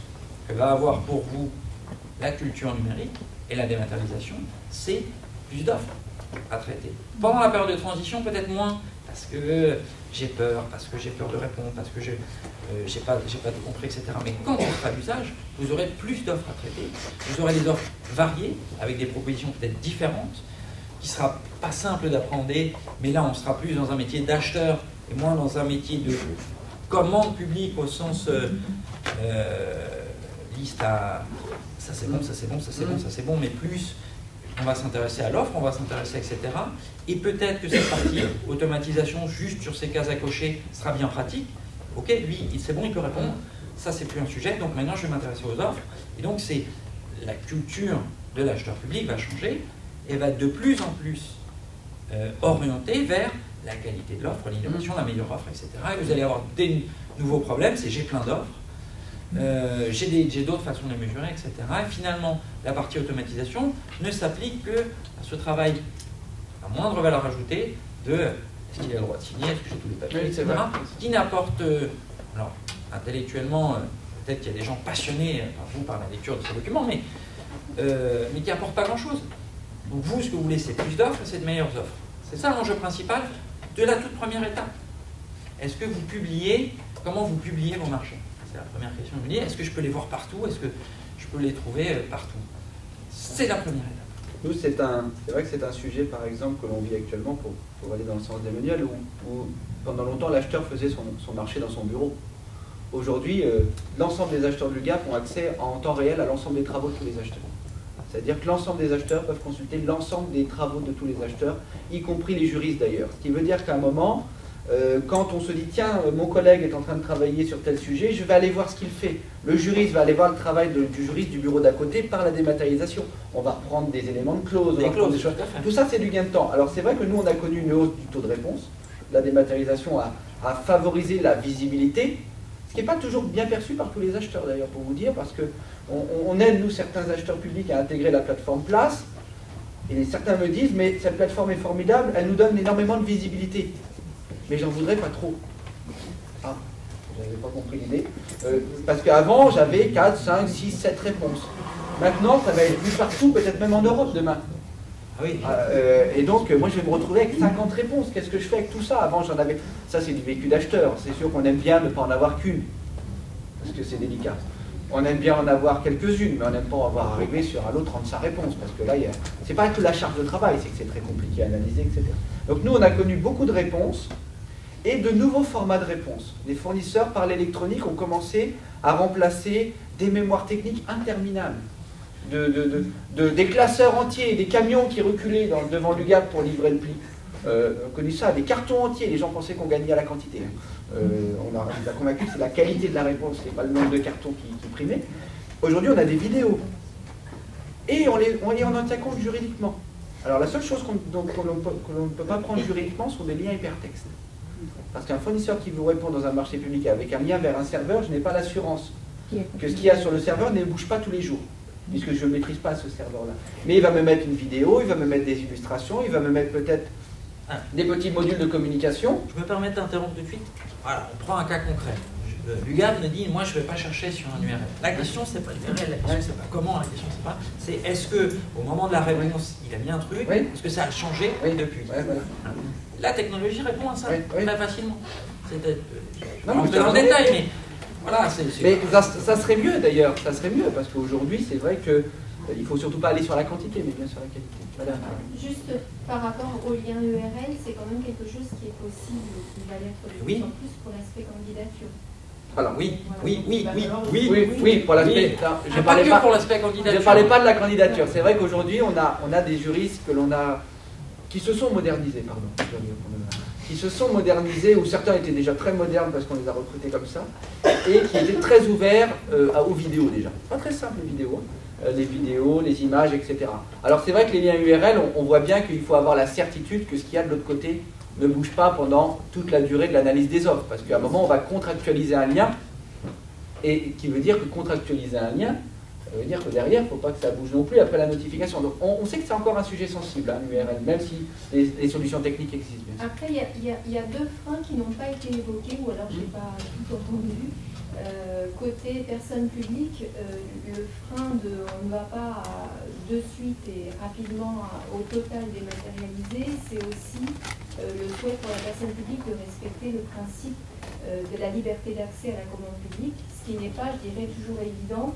que va avoir pour vous la culture numérique et la dématérialisation, c'est plus d'offres à traiter. Pendant la période de transition, peut-être moins, parce que j'ai peur de répondre, parce que j'ai pas tout compris, etc. Mais quand on fera l'usage, vous aurez plus d'offres à traiter. Vous aurez des offres variées, avec des propositions peut-être différentes, qui ne sera pas simple d'appréhender, mais là on sera plus dans un métier d'acheteur et moins dans un métier de commande publique au sens liste à ça c'est bon, ça c'est bon, ça c'est bon, ça c'est bon, mais plus on va s'intéresser à l'offre, on va s'intéresser, etc. Et peut-être que cette partie automatisation juste sur ces cases à cocher sera bien pratique. Ok, lui c'est bon, il peut répondre, ça c'est plus un sujet, donc maintenant je vais m'intéresser aux offres. Et donc c'est la culture de l'acheteur public va changer et va être de plus en plus orientée vers la qualité de l'offre, l'innovation, la meilleure offre, etc. Et vous allez avoir des nouveaux problèmes, c'est j'ai plein d'offres, j'ai d'autres façons de les mesurer, etc. Et finalement, la partie automatisation ne s'applique que à ce travail à moindre valeur ajoutée de est-ce qu'il a le droit de signer, est-ce que j'ai tous les papiers, Oui, etc. Qui n'apporte, alors intellectuellement, peut-être qu'il y a des gens passionnés par la lecture de ces documents, mais qui n'apportent pas grand-chose. Donc vous, ce que vous voulez, c'est plus d'offres et c'est de meilleures offres. C'est ça l'enjeu principal de la toute première étape. Est-ce que vous publiez, comment vous publiez vos marchés? C'est la première question que vous dites. Est-ce que je peux les voir partout? Est-ce que je peux les trouver partout? C'est la première étape. Nous, c'est vrai que c'est un sujet, par exemple, que l'on vit actuellement, pour aller dans le sens d'Emmanuel, où pendant longtemps, l'acheteur faisait son marché dans son bureau. Aujourd'hui, l'ensemble des acheteurs de l'UGAP ont accès en temps réel à l'ensemble des travaux de tous les acheteurs. C'est-à-dire que l'ensemble des acheteurs peuvent consulter l'ensemble des travaux de tous les acheteurs, y compris les juristes d'ailleurs. Ce qui veut dire qu'à un moment, quand on se dit « tiens, mon collègue est en train de travailler sur tel sujet, je vais aller voir ce qu'il fait ». Le juriste va aller voir le travail du juriste du bureau d'à côté par la dématérialisation. On va reprendre des éléments de clause, des choses. Tout ça, c'est du gain de temps. Alors c'est vrai que nous, on a connu une hausse du taux de réponse. La dématérialisation a favorisé la visibilité, ce qui n'est pas toujours bien perçu par tous les acheteurs d'ailleurs, pour vous dire, parce qu'on aide, nous, certains acheteurs publics à intégrer la plateforme Place, et certains me disent, mais cette plateforme est formidable, elle nous donne énormément de visibilité. Mais j'en voudrais pas trop. Ah, j'avais pas compris l'idée. Parce qu'avant, j'avais 4, 5, 6, 7 réponses. Maintenant, ça va être vu partout, peut-être même en Europe demain. Ah oui. Et donc, moi, je vais me retrouver avec 50 réponses. Qu'est-ce que je fais avec tout ça? Avant, j'en avais... Ça, c'est du vécu d'acheteur. C'est sûr qu'on aime bien ne pas en avoir qu'une. Parce que c'est délicat. On aime bien en avoir quelques-unes, mais on n'aime pas avoir arrivé sur un lot 35 réponses. Parce que là, c'est pas que la charge de travail, c'est que c'est très compliqué à analyser, etc. Donc, nous, on a connu beaucoup de réponses et de nouveaux formats de réponses. Les fournisseurs, par l'électronique, ont commencé à remplacer des mémoires techniques interminables. Des classeurs entiers, des camions qui reculaient devant l'UGAP pour livrer le pli. On a connu ça, des cartons entiers, les gens pensaient qu'on gagnait à la quantité. On a convaincu que c'est la qualité de la réponse, c'est pas le nombre de cartons qui primait. Aujourd'hui, on a des vidéos. Et on en tient compte juridiquement. Alors la seule chose que l'on ne peut pas prendre juridiquement sont des liens hypertextes. Parce qu'un fournisseur qui vous répond dans un marché public avec un lien vers un serveur, je n'ai pas l'assurance que ce qu'il y a sur le serveur ne bouge pas tous les jours, puisque je ne maîtrise pas ce serveur-là. Mais il va me mettre une vidéo, il va me mettre des illustrations, il va me mettre peut-être des petits modules de communication. Je me permets d'interrompre tout de suite. Voilà, on prend un cas concret. L'UGAP me dit, moi je ne vais pas chercher sur un URL. La question c'est pas l'URL, la question c'est pas comment, la question c'est pas, c'est est-ce que au moment de la réponse il a mis un truc, est-ce que ça a changé depuis. Voilà. La technologie répond à ça très facilement. C'est Non, dans le détail, mais Voilà, Mais ça serait mieux d'ailleurs, ça serait mieux, parce qu'aujourd'hui, c'est vrai que il faut surtout pas aller sur la quantité, mais bien sur la qualité. Madame. Juste par rapport au lien URL, c'est quand même quelque chose qui est possible, qui va l'être de plus en plus pour l'aspect candidature. Alors oui, Voilà. oui, pour l'aspect. Je parlais pas pour l'aspect candidature. Je parlais pas de la candidature. C'est vrai qu'aujourd'hui, on a des juristes qui se sont modernisés, qui se sont modernisés, ou certains étaient déjà très modernes parce qu'on les a recrutés comme ça, et qui étaient très ouverts aux vidéos déjà. Pas très simple les vidéos, les vidéos, les images, etc. Alors c'est vrai que les liens URL, on voit bien qu'il faut avoir la certitude que ce qu'il y a de l'autre côté ne bouge pas pendant toute la durée de l'analyse des offres, parce qu'à un moment on va contractualiser un lien, et qui veut dire que contractualiser un lien, ça veut dire que derrière, il ne faut pas que ça bouge non plus après la notification. Donc on sait que c'est encore un sujet sensible, l'URL, même si les solutions techniques existent. Bien sûr. Après, il y a deux freins qui n'ont pas été évoqués, ou alors je n'ai pas tout entendu. Côté personne publique, le frein de on ne va pas de suite et rapidement au total dématérialiser, c'est aussi le souhait pour la personne publique de respecter le principe de la liberté d'accès à la commande publique, ce qui n'est pas, je dirais, toujours évident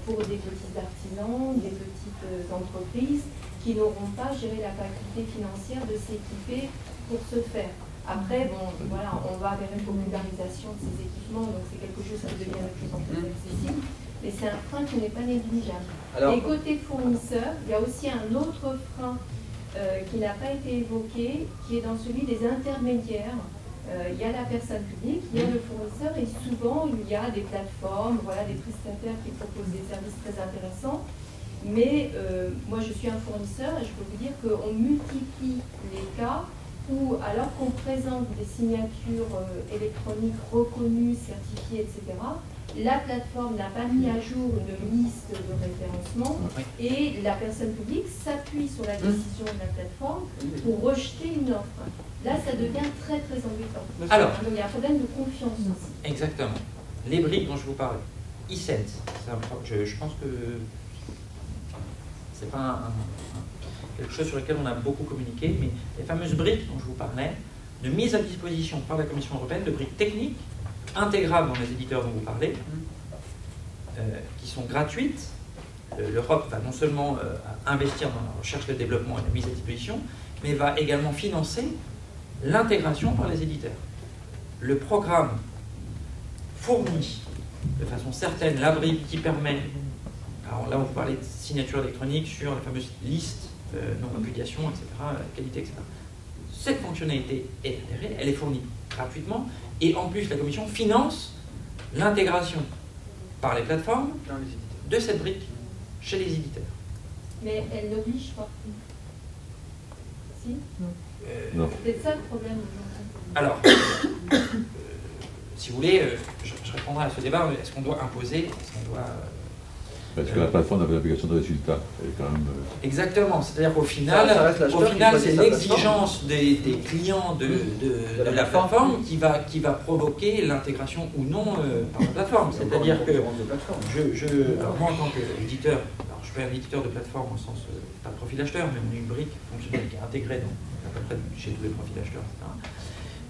pour des petits artisans, des petites entreprises qui n'auront pas géré la faculté financière de s'équiper pour ce faire. Après, bon, voilà, on va vers une popularisation de ces équipements, donc c'est quelque chose qui devient de plus en plus accessible, mais c'est un frein qui n'est pas négligeable. Et côté fournisseur, il y a aussi un autre frein qui n'a pas été évoqué, qui est dans celui des intermédiaires. Il y a la personne publique, il y a le fournisseur, et souvent il y a des plateformes, voilà, des prestataires qui proposent des services très intéressants. Mais moi je suis un fournisseur et je peux vous dire qu'on multiplie les cas où, alors qu'on présente des signatures électroniques reconnues, certifiées, etc., la plateforme n'a pas mis à jour une liste de référencement et la personne publique s'appuie sur la décision de la plateforme pour rejeter une offre. Là, ça devient très très embêtant. Alors, donc il y a un problème de confiance aussi. Exactement. Les briques dont je vous parlais, e-sense, je pense que c'est pas quelque chose sur lequel on a beaucoup communiqué, mais les fameuses briques dont je vous parlais, de mise à disposition par la Commission européenne, de briques techniques, intégrables dans les éditeurs dont vous parlez, qui sont gratuites. L'Europe va non seulement investir dans la recherche, le développement et la mise à disposition, mais va également financer l'intégration par les éditeurs. Le programme fournit de façon certaine la brique qui permet, alors là on vous parlait de signature électronique sur la fameuse liste non-répudiation, etc., qualité, etc. Cette fonctionnalité est intégrée, elle est fournie gratuitement, et en plus la Commission finance l'intégration par les plateformes de cette brique chez les éditeurs. Mais elle n'oblige pas. Si ? Non. C'est ça le problème aujourd'hui. Alors, si vous voulez, je répondrai à ce débat. Est-ce qu'on doit imposer ? Est-ce qu'on doit... Parce que la plateforme avait l'application de résultats. Elle est quand même... Exactement. C'est-à-dire qu'au final, c'est l'exigence des clients de la plateforme qui va provoquer l'intégration ou non par la plateforme. C'est-à-dire que alors moi, en tant qu'éditeur, je suis pas un éditeur de plateforme au sens pas de profil acheteur, mais on a une brique fonctionnelle qui est intégrée à peu près chez tous les profils acheteurs, etc.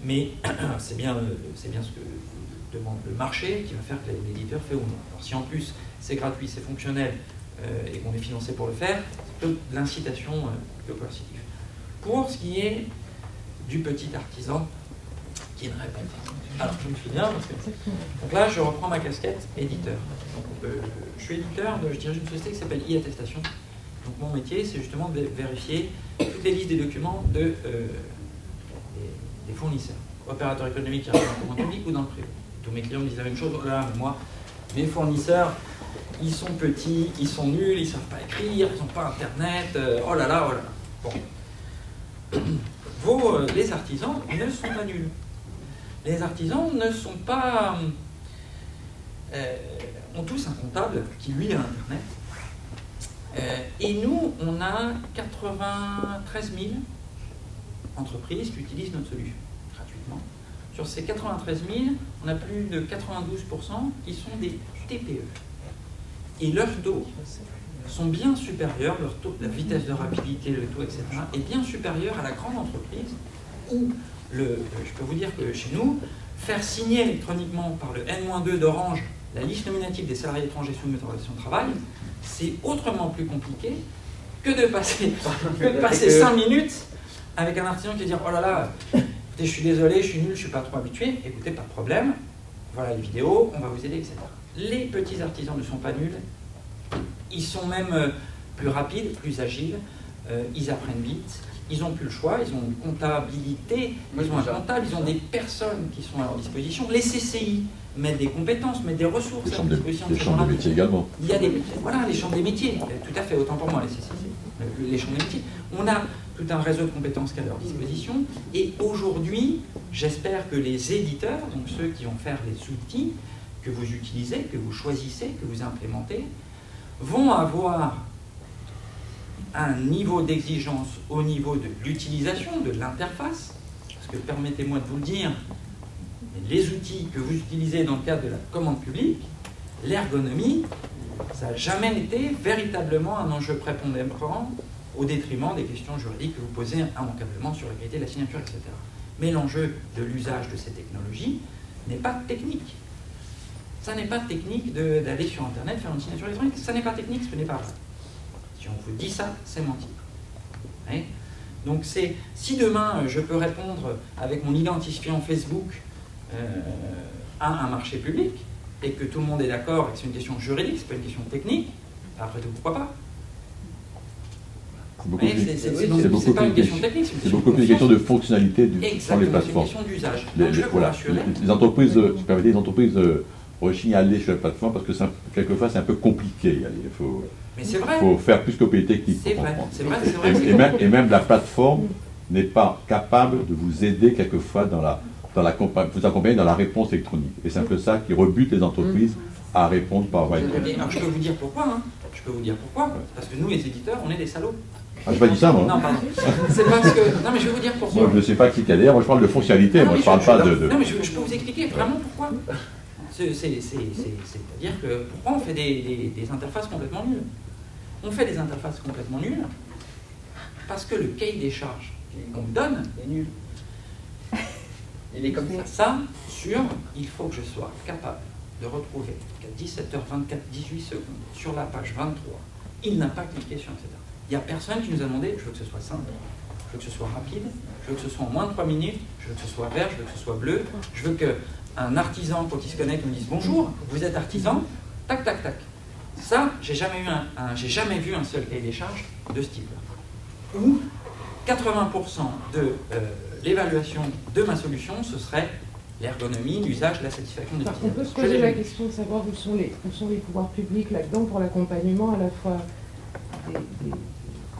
Mais c'est bien ce que demande le marché qui va faire que l'éditeur fait ou non. Alors si en plus c'est gratuit, c'est fonctionnel et qu'on est financé pour le faire, c'est plutôt de l'incitation que coercitive. Pour ce qui est du petit artisan qui ne répond pas. Alors je me souviens parce que donc là je reprends ma casquette éditeur. Donc, je suis éditeur je dirige une société qui s'appelle e-attestation. Donc mon métier c'est justement de vérifier toutes les listes des documents des fournisseurs, opérateurs économiques qui arrivent dans le public ou dans le privé. Tous mes clients me disent la même chose, oh là, mais moi, mes fournisseurs, ils sont petits, ils sont nuls, ils ne savent pas écrire, ils n'ont pas internet, oh là là, oh là là. Bon. Les artisans ne sont pas nuls. Les artisans ne sont pas... ont tous un comptable qui, lui, a internet. Et nous, on a 93 000 entreprises qui utilisent notre solution gratuitement. Sur ces 93 000, on a plus de 92% qui sont des TPE. Et leurs taux sont bien supérieurs, leur taux, la vitesse de rapidité, le taux, etc., est bien supérieur à la grande entreprise où, je peux vous dire que chez nous, faire signer électroniquement par le N-2 d'Orange la liste nominative des salariés étrangers soumis aux autorisations de travail, c'est autrement plus compliqué que de passer 5 minutes avec un artisan qui va dire « Oh là là, écoutez, je suis désolé, je suis nul, je ne suis pas trop habitué. » Écoutez, pas de problème, voilà les vidéos, on va vous aider, etc. Les petits artisans ne sont pas nuls, ils sont même plus rapides, plus agiles, ils apprennent vite, ils n'ont plus le choix, ils ont une comptabilité, ils ont un comptable, ils ont des personnes qui sont à leur disposition. Les CCI mettent des compétences, mettent des ressources à leur disposition. Les chambres de métiers également. Il y a voilà, les chambres des métiers, tout à fait, autant pour moi les CCI, les chambres des métiers. On a tout un réseau de compétences qui est à leur disposition. Et aujourd'hui, j'espère que les éditeurs, donc ceux qui vont faire les outils que vous utilisez, que vous choisissez, que vous implémentez, vont avoir un niveau d'exigence au niveau de l'utilisation, de l'interface, parce que permettez-moi de vous le dire, les outils que vous utilisez dans le cadre de la commande publique, l'ergonomie, ça n'a jamais été véritablement un enjeu prépondérant au détriment des questions juridiques que vous posez immanquablement sur la qualité de la signature, etc. Mais l'enjeu de l'usage de ces technologies n'est pas technique. Ça n'est pas technique d'aller sur Internet faire une signature électronique. Ça n'est pas technique, ce n'est pas vrai. Si on vous dit ça, c'est mentir. Ouais. Donc si demain je peux répondre avec mon identifiant Facebook à un marché public et que tout le monde est d'accord et que c'est une question juridique, c'est pas une question technique, après tout, pourquoi pas? C'est pas une question technique, c'est beaucoup plus une question de fonctionnalité sur les plateformes. C'est une question d'usage. Voilà, les entreprises, les entreprises rechignent à aller sur les plateformes parce que quelquefois c'est un peu compliqué. Il faut faire plus que payer technique. C'est vrai. Et même la plateforme n'est pas capable de vous aider quelquefois vous accompagner dans la réponse électronique. Et c'est un peu ça qui rebute les entreprises à répondre par voie électronique. Alors je peux vous dire pourquoi. Hein. Je peux vous dire pourquoi. Parce que nous, les éditeurs, on est des salauds. Ah, je n'ai pas dit ça, moi. Non, pardon. C'est parce que... Non, mais je vais vous dire pourquoi. Moi, je ne sais pas qui est d'ailleurs. Moi, je parle de fonctionnalité. Moi, je ne parle pas de... Non, mais je peux vous expliquer vraiment pourquoi. C'est-à-dire que pourquoi on fait des interfaces complètement nulles. On fait des interfaces complètement nulles parce que le cahier des charges qu'on me donne est nul. Il est comme ça. Il faut que je sois capable de retrouver qu'à 17h24, 18 secondes, sur la page 23, il n'a pas cliqué sur etc. Il n'y a personne qui nous a demandé, je veux que ce soit simple, je veux que ce soit rapide, je veux que ce soit en moins de 3 minutes, je veux que ce soit vert, je veux que ce soit bleu, je veux qu'un artisan, quand il se connecte, me dise bonjour, vous êtes artisan, tac, tac, tac. Ça, j'ai jamais vu un seul cahier des charges de ce type-là. Où 80% de l'évaluation de ma solution, ce serait l'ergonomie, l'usage, la satisfaction des utilisateurs. On peut se poser la question de savoir où sont les pouvoirs publics là-dedans pour l'accompagnement à la fois des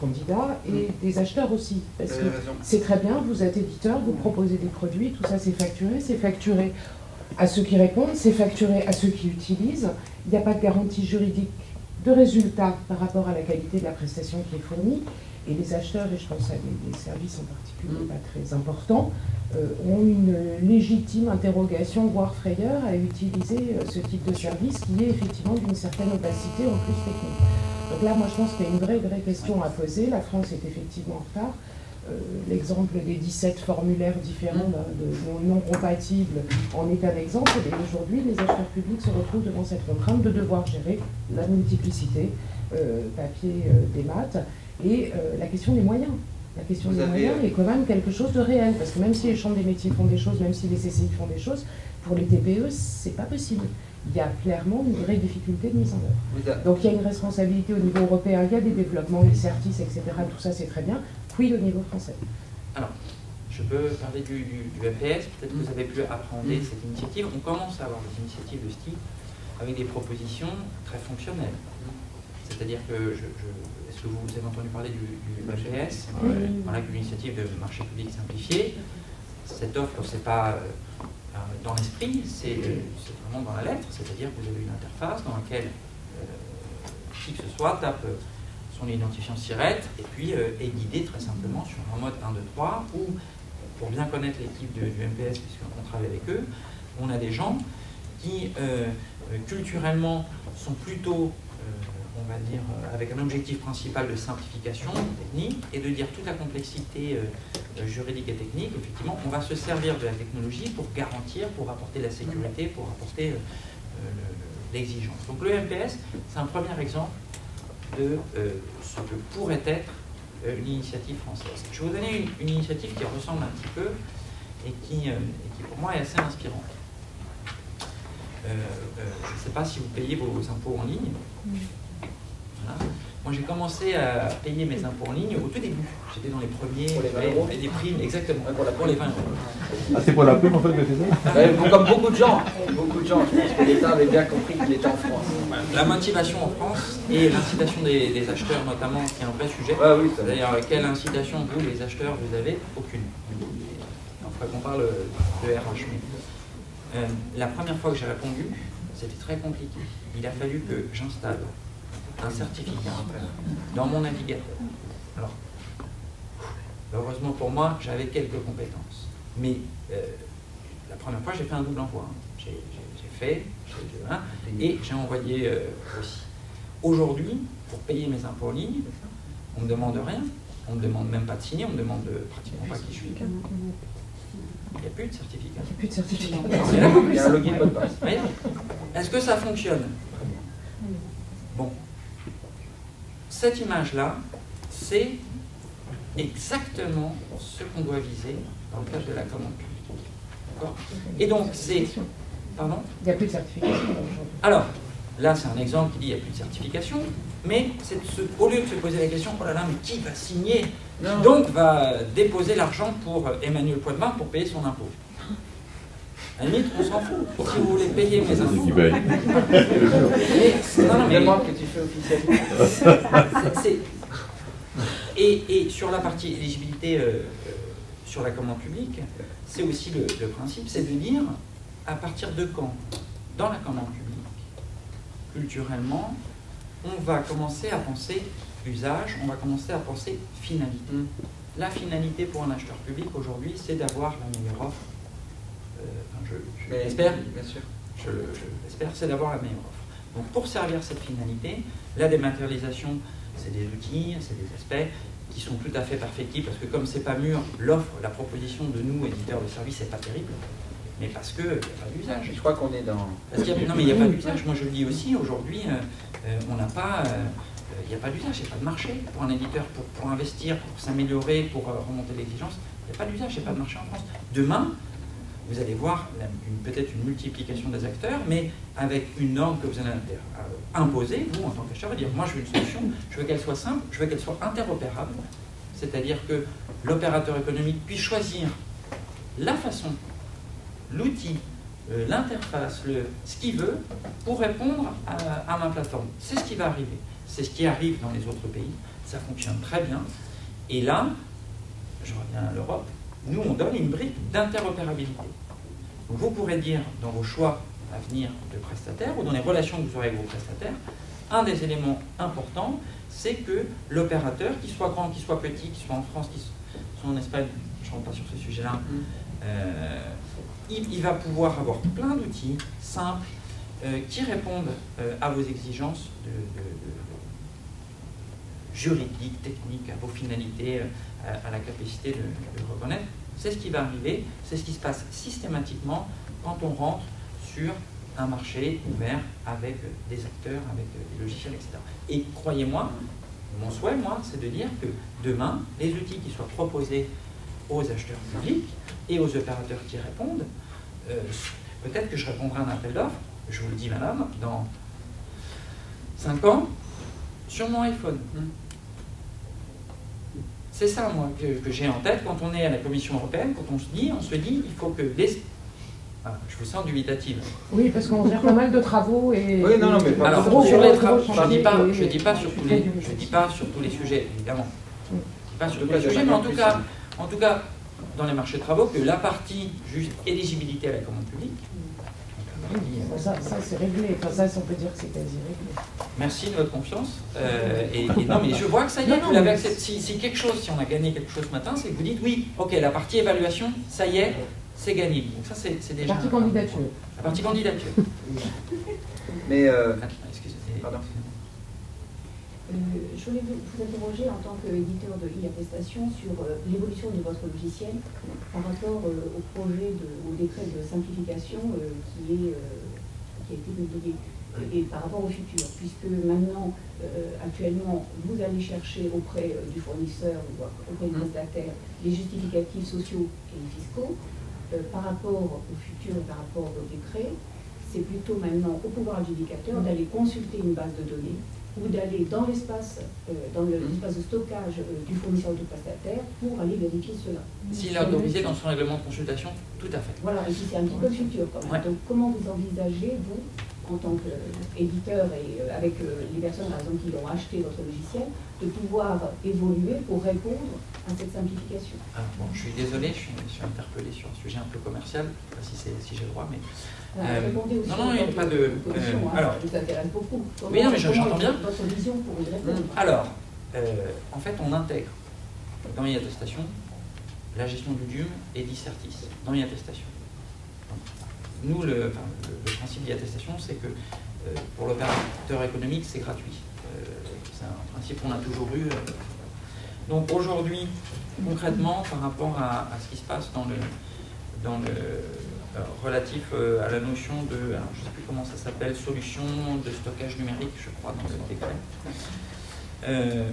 candidats et des acheteurs aussi. Parce que c'est très bien, vous êtes éditeur, vous proposez des produits, tout ça c'est facturé à ceux qui répondent, c'est facturé à ceux qui utilisent. Il n'y a pas de garantie juridique de résultat par rapport à la qualité de la prestation qui est fournie. Et les acheteurs, et je pense à des services en particulier pas très importants, ont une légitime interrogation, voire frayeur, à utiliser ce type de service qui est effectivement d'une certaine opacité en plus technique. Donc là, moi je pense qu'il y a une vraie question à poser. La France est effectivement en retard. L'exemple des 17 formulaires différents non compatibles en est un exemple. Et aujourd'hui, les acheteurs publics se retrouvent devant cette contrainte de devoir gérer la multiplicité, papier, des maths, et la question des moyens. La question des moyens est quand même quelque chose de réel, parce que même si les chambres des métiers font des choses, même si les CCI font des choses, pour les TPE, c'est pas possible. Il y a clairement une vraie difficulté de mise en œuvre. Donc il y a une responsabilité au niveau européen, il y a des développements, les certis, etc. Tout ça c'est très bien. Quid au niveau français? Alors, je peux parler du MPS, peut-être que vous avez pu appréhender cette initiative. On commence à avoir des initiatives de ce type avec des propositions très fonctionnelles. C'est-à-dire que, est-ce que vous avez entendu parler du MPS? Voilà, l'initiative de marché public simplifié. Cette offre, c'est pas dans l'esprit, c'est vraiment dans la lettre, c'est-à-dire que vous avez une interface dans laquelle qui que ce soit tape son identifiant SIRET et puis est guidé très simplement sur un mode 1, 2, 3 où, pour bien connaître l'équipe du MPS, puisqu'on travaille avec eux, on a des gens qui culturellement sont plutôt on va dire, avec un objectif principal de simplification technique et de dire toute la complexité juridique et technique, effectivement, on va se servir de la technologie pour garantir, pour apporter la sécurité, pour apporter l'exigence. Donc le MPS, c'est un premier exemple de ce que pourrait être une initiative française. Je vais vous donner une initiative qui ressemble un petit peu et qui pour moi est assez inspirante. Je ne sais pas si vous payez vos impôts en ligne. Voilà. Moi, j'ai commencé à payer mes impôts en ligne au tout début. J'étais dans les premiers, j'avais des primes, exactement, pour les 20 €. Ah, c'est pour la pub en fait que c'est ça? Comme beaucoup de gens, je pense que l'État avait bien compris qu'il était en France. La motivation en France et l'incitation des acheteurs notamment, qui est un vrai sujet. Ah, oui, d'ailleurs, quelle incitation, vous, les acheteurs, vous avez? Aucune. Il faudrait qu'on parle de RH. La première fois que j'ai répondu, c'était très compliqué. Il a fallu que j'installe un certificat dans mon navigateur. Alors, heureusement pour moi, j'avais quelques compétences. Mais la première fois, j'ai fait un double envoi. J'ai fait, et j'ai envoyé aussi. Aujourd'hui, pour payer mes impôts en ligne, on ne me demande rien. On ne me demande même pas de signer, on ne me demande pratiquement pas qui je suis. Il n'y a plus de certificat. Il n'y a plus de certificat. Il y a un login mot de passe. Est-ce que ça fonctionne? Bon. Cette image-là, c'est exactement ce qu'on doit viser dans le cadre de la commande publique. D'accord? Et donc, c'est... Pardon? Il n'y a plus de certification. Alors, là, c'est un exemple qui dit qu'il n'y a plus de certification, mais c'est au lieu de se poser la question, oh là là, mais qui va signer? Qui donc va déposer l'argent pour Emmanuel Poitevin pour payer son impôt? À la limite, on s'en fout. Si vous voulez payer mes impôts. Mais demande que tu fais officiellement. Et sur la partie éligibilité sur la commande publique, c'est aussi le principe, c'est de dire à partir de quand, dans la commande publique, culturellement, on va commencer à penser usage, on va commencer à penser finalité. La finalité pour un acheteur public aujourd'hui, c'est d'avoir la meilleure offre. Je l'espère, bien sûr. Je l'espère, c'est d'avoir la meilleure offre. Donc pour servir cette finalité, la dématérialisation, c'est des outils, c'est des aspects qui sont tout à fait perfectibles, parce que comme c'est pas mûr, l'offre, la proposition de nous, éditeurs de services, c'est pas terrible. Mais parce qu'il n'y a pas d'usage. Je crois qu'on est dans... Non, mais il n'y a pas d'usage. Moi, je le dis aussi, aujourd'hui, on n'a pas... il n'y a pas d'usage, il n'y a pas de marché pour un éditeur, pour investir, pour s'améliorer, pour remonter l'exigence. Il n'y a pas d'usage, il n'y a pas de marché en France. Demain, vous allez voir peut-être une multiplication des acteurs, mais avec une norme que vous allez imposer, vous, en tant qu'acheteur, dire, moi, je veux une solution, je veux qu'elle soit simple, je veux qu'elle soit interopérable, c'est-à-dire que l'opérateur économique puisse choisir la façon, l'outil, l'interface, ce qu'il veut pour répondre à ma plateforme. C'est ce qui va arriver. C'est ce qui arrive dans les autres pays. Ça fonctionne très bien. Et là, je reviens à l'Europe, nous, on donne une brique d'interopérabilité. Vous pourrez dire dans vos choix à venir de prestataires ou dans les relations que vous aurez avec vos prestataires, un des éléments importants, c'est que l'opérateur, qu'il soit grand, qu'il soit petit, qu'il soit en France, qu'il soit en Espagne, je ne rentre pas sur ce sujet-là, il va pouvoir avoir plein d'outils simples qui répondent à vos exigences juridiques, techniques, à vos finalités, à la capacité de reconnaître. C'est ce qui va arriver, c'est ce qui se passe systématiquement quand on rentre sur un marché ouvert avec des acteurs, avec des logiciels, etc. Et croyez-moi, mon souhait, moi, c'est de dire que demain, les outils qui soient proposés aux acheteurs publics et aux opérateurs qui répondent, peut-être que je répondrai à un appel d'offres, je vous le dis madame, dans 5 ans, sur mon iPhone. C'est ça, moi, que j'ai en tête quand on est à la Commission européenne, quand on se dit, il faut que les... Ah, je vous sens dubitative. Oui, parce qu'on gère pas mal de travaux et... Oui, non, mais pas alors, sur les travaux, je dis pas sur tous les sujets, évidemment. Je dis pas sur tous les sujets, mais en tout cas, dans les marchés de travaux, que la partie juste éligibilité à la commande publique... Ça c'est réglé, enfin ça on peut dire que c'est quasi réglé. Merci de votre confiance. Et non, mais je vois que ça y est, vous l'avez accepté. Si on a gagné quelque chose ce matin, c'est que vous dites oui, ok, la partie évaluation, ça y est, c'est gagné. Donc ça, c'est déjà... La partie candidature. La partie candidature. Mais... Excusez-moi. Pardon. Je voulais vous interroger en tant qu'éditeur de e-attestation sur l'évolution de votre logiciel par rapport au projet, au décret de simplification qui a été publié, et par rapport au futur, puisque maintenant, actuellement, vous allez chercher auprès du fournisseur ou auprès du prestataire les justificatifs sociaux et fiscaux. Par rapport au futur et par rapport au décret, c'est plutôt maintenant au pouvoir adjudicateur d'aller consulter une base de données ou d'aller dans l'espace de stockage du fournisseur ou du prestataire pour aller vérifier cela. S'il a autorisé dans son règlement de consultation, tout à fait. Voilà, et puis c'est un petit peu le futur quand même. Ouais. Donc comment vous envisagez, vous, en tant qu'éditeur et avec les personnes par exemple qui ont acheté votre logiciel, de pouvoir évoluer pour répondre à cette simplification? Alors, bon, je suis désolé, je suis interpellé sur un sujet un peu commercial, je ne sais pas si j'ai le droit, mais... répondez aussi non, il n'y a pas de... alors, ça vous intéresse beaucoup. Oui, non, mais j'entends bien. Votre vision pour y répondre. Alors, en fait, on intègre dans e-attestation la gestion du DUM et d'e-Certis dans e-attestation. Nous, le principe d'e-attestation, c'est que pour l'opérateur économique, c'est gratuit. C'est un principe qu'on a toujours eu. Donc aujourd'hui, concrètement, par rapport à ce qui se passe dans le relatif à la notion de, alors je ne sais plus comment ça s'appelle, solution de stockage numérique, je crois, dans le décret.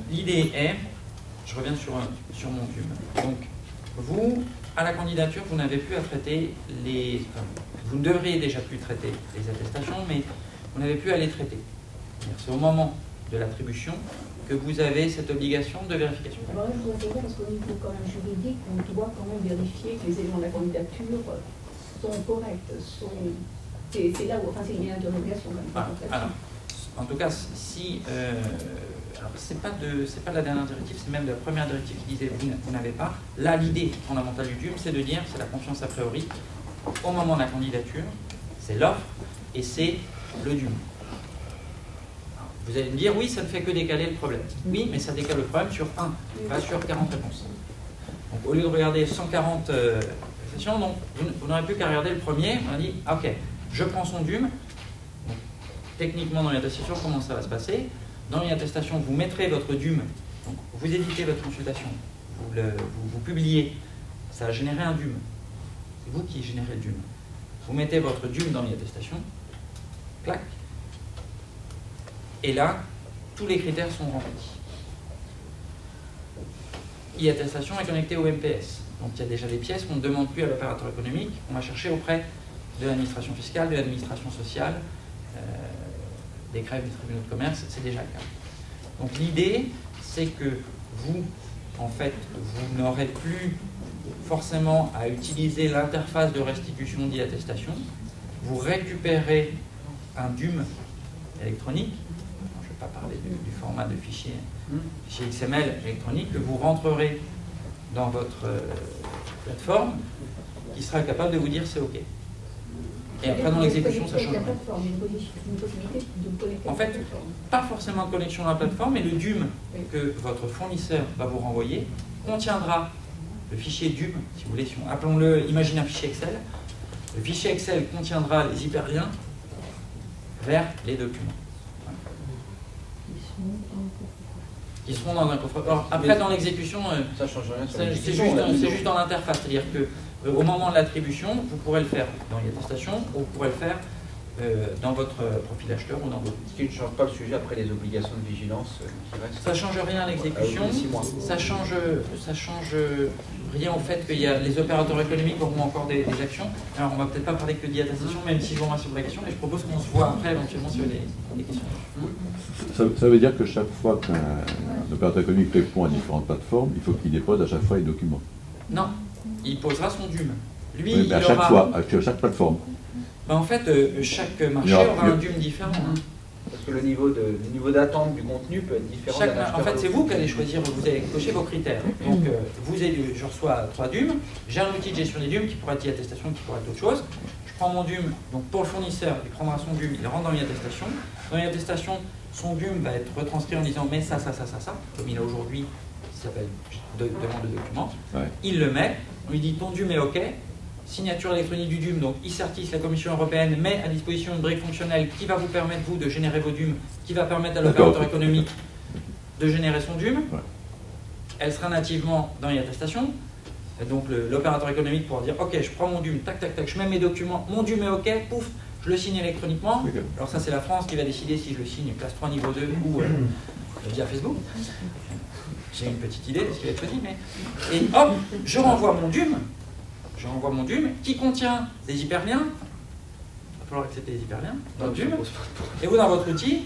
L'idée est, je reviens sur mon DUM. Donc, vous, à la candidature, vous n'avez plus à traiter vous ne devriez déjà plus traiter les attestations, mais vous n'avez plus à les traiter. C'est au moment de l'attribution que vous avez cette obligation de vérification. Alors là, je voudrais savoir, parce qu'au niveau quand même juridique, on doit quand même vérifier que les éléments de la candidature sont corrects. C'est là où, enfin, c'est une interrogation quand même. Alors, en tout cas, si... alors, c'est pas la dernière directive, c'est même la première directive qui disait vous n'avez pas. Là, l'idée fondamentale du DUM, c'est de dire, c'est la confiance a priori. Au moment de la candidature, c'est l'offre et c'est le DUM. Vous allez me dire, oui, ça ne fait que décaler le problème. Oui, mais ça décale le problème sur 1, pas sur 40 réponses. Donc, au lieu de regarder 140 sessions, donc, vous n'aurez plus qu'à regarder le premier. On a dit, ok, je prends son DUM. Donc, techniquement, dans l'attestation, comment ça va se passer? Dans l'attestation, vous mettrez votre DUM. Donc, vous éditez votre consultation. Vous publiez. Ça a généré un DUM. C'est vous qui générez le DUM. Vous mettez votre DUM dans l'attestation. Clac. Et là, tous les critères sont remplis. E-attestation est connectée au MPS. Donc il y a déjà des pièces qu'on ne demande plus à l'opérateur économique. On va chercher auprès de l'administration fiscale, de l'administration sociale, des greffes, des tribunaux de commerce, c'est déjà le cas. Donc l'idée, c'est que vous, en fait, vous n'aurez plus forcément à utiliser l'interface de restitution d'e-attestation. Vous récupérez un DUM électronique. Je ne vais pas parler du format de fichier XML électronique que vous rentrerez dans votre plateforme qui sera capable de vous dire c'est OK. Et après, dans l'exécution, ça change rien. En fait, pas forcément de connexion à la plateforme, mais le DUM que votre fournisseur va vous renvoyer contiendra le fichier DUM, si vous voulez, appelons-le, imaginez un fichier Excel. Le fichier Excel contiendra les hyperliens vers les documents. Qui seront dans un coffre. Alors, après, dans l'exécution, ça change rien. C'est juste dans l'interface, c'est-à-dire que au moment de l'attribution, vous pourrez le faire dans l'attestation ou vous pourrez le faire dans votre profil acheteur ou dans votre... Ce qui ne change pas le sujet après les obligations de vigilance qui restent. Ça ne change rien à l'exécution, ça change rien au fait qu'il y a les opérateurs économiques auront encore des actions. Alors on ne va peut-être pas parler que d'e-attestation, même si je vous remercie pour la question, mais je propose qu'on se voit après éventuellement sur les questions. Ça veut dire que chaque fois qu'un opérateur économique répond à différentes plateformes, il faut qu'il dépose à chaque fois les documents. Non, il posera son DUM. Lui, oui, mais à chaque fois, à chaque plateforme. Ben en fait, chaque marché aura un DUM différent. Parce que le niveau d'attente du contenu peut être différent. En fait, c'est vous qui allez choisir, vous allez cocher vos critères. Donc, je reçois 3 DUM, j'ai un outil de gestion des DUM qui pourrait être e-attestation, qui pourrait être autre chose. Je prends mon DUM, donc pour le fournisseur, il prendra son DUM, il rentre dans l'attestation. Dans l'attestation, son DUM va être retranscrit en disant mais ça, comme il a aujourd'hui, qui s'appelle demande de document. Ouais. Il le met, on lui dit ton DUM est OK. Signature électronique du DUM, donc e-Certis, la Commission européenne, met à disposition une brique fonctionnelle qui va vous permettre, vous, de générer vos DUM, qui va permettre à l'opérateur économique de générer son DUM. Ouais. Elle sera nativement dans e-attestation. Et donc l'opérateur économique pourra dire ok, je prends mon DUM, tac tac tac, je mets mes documents, mon DUM est ok, pouf, je le signe électroniquement. Okay. Alors ça c'est la France qui va décider si je le signe classe 3 niveau 2 ou via Facebook. J'ai une petite idée de ce qui va être petit, mais... Et hop, je renvoie mon DUM qui contient des hyperliens. Il va falloir accepter les hyperliens dans le DUM. Et vous dans votre outil.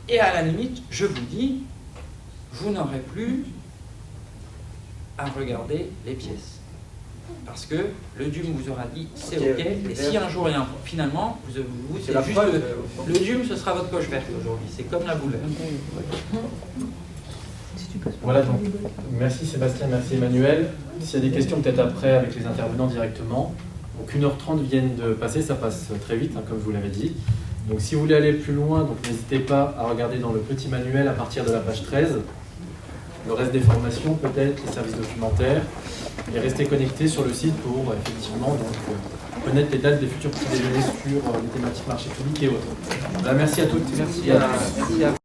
Et à la limite, je vous dis, vous n'aurez plus à regarder les pièces. Parce que le DUM vous aura dit c'est ok, et si un jour il y a un... Finalement, vous c'est juste le DUM, ce sera votre coche verte aujourd'hui. C'est comme la boule. Voilà, donc merci Sébastien, merci Emmanuel. S'il y a des questions, peut-être après avec les intervenants directement. Donc 1h30 viennent de passer, ça passe très vite, hein, comme je vous l'avais dit. Donc si vous voulez aller plus loin, donc n'hésitez pas à regarder dans le petit manuel à partir de la page 13. Le reste des formations, peut-être, les services documentaires. Et restez connectés sur le site pour effectivement connaître les dates des futurs petits déjeuners sur les thématiques marché public et autres. Voilà, merci à toutes. Merci à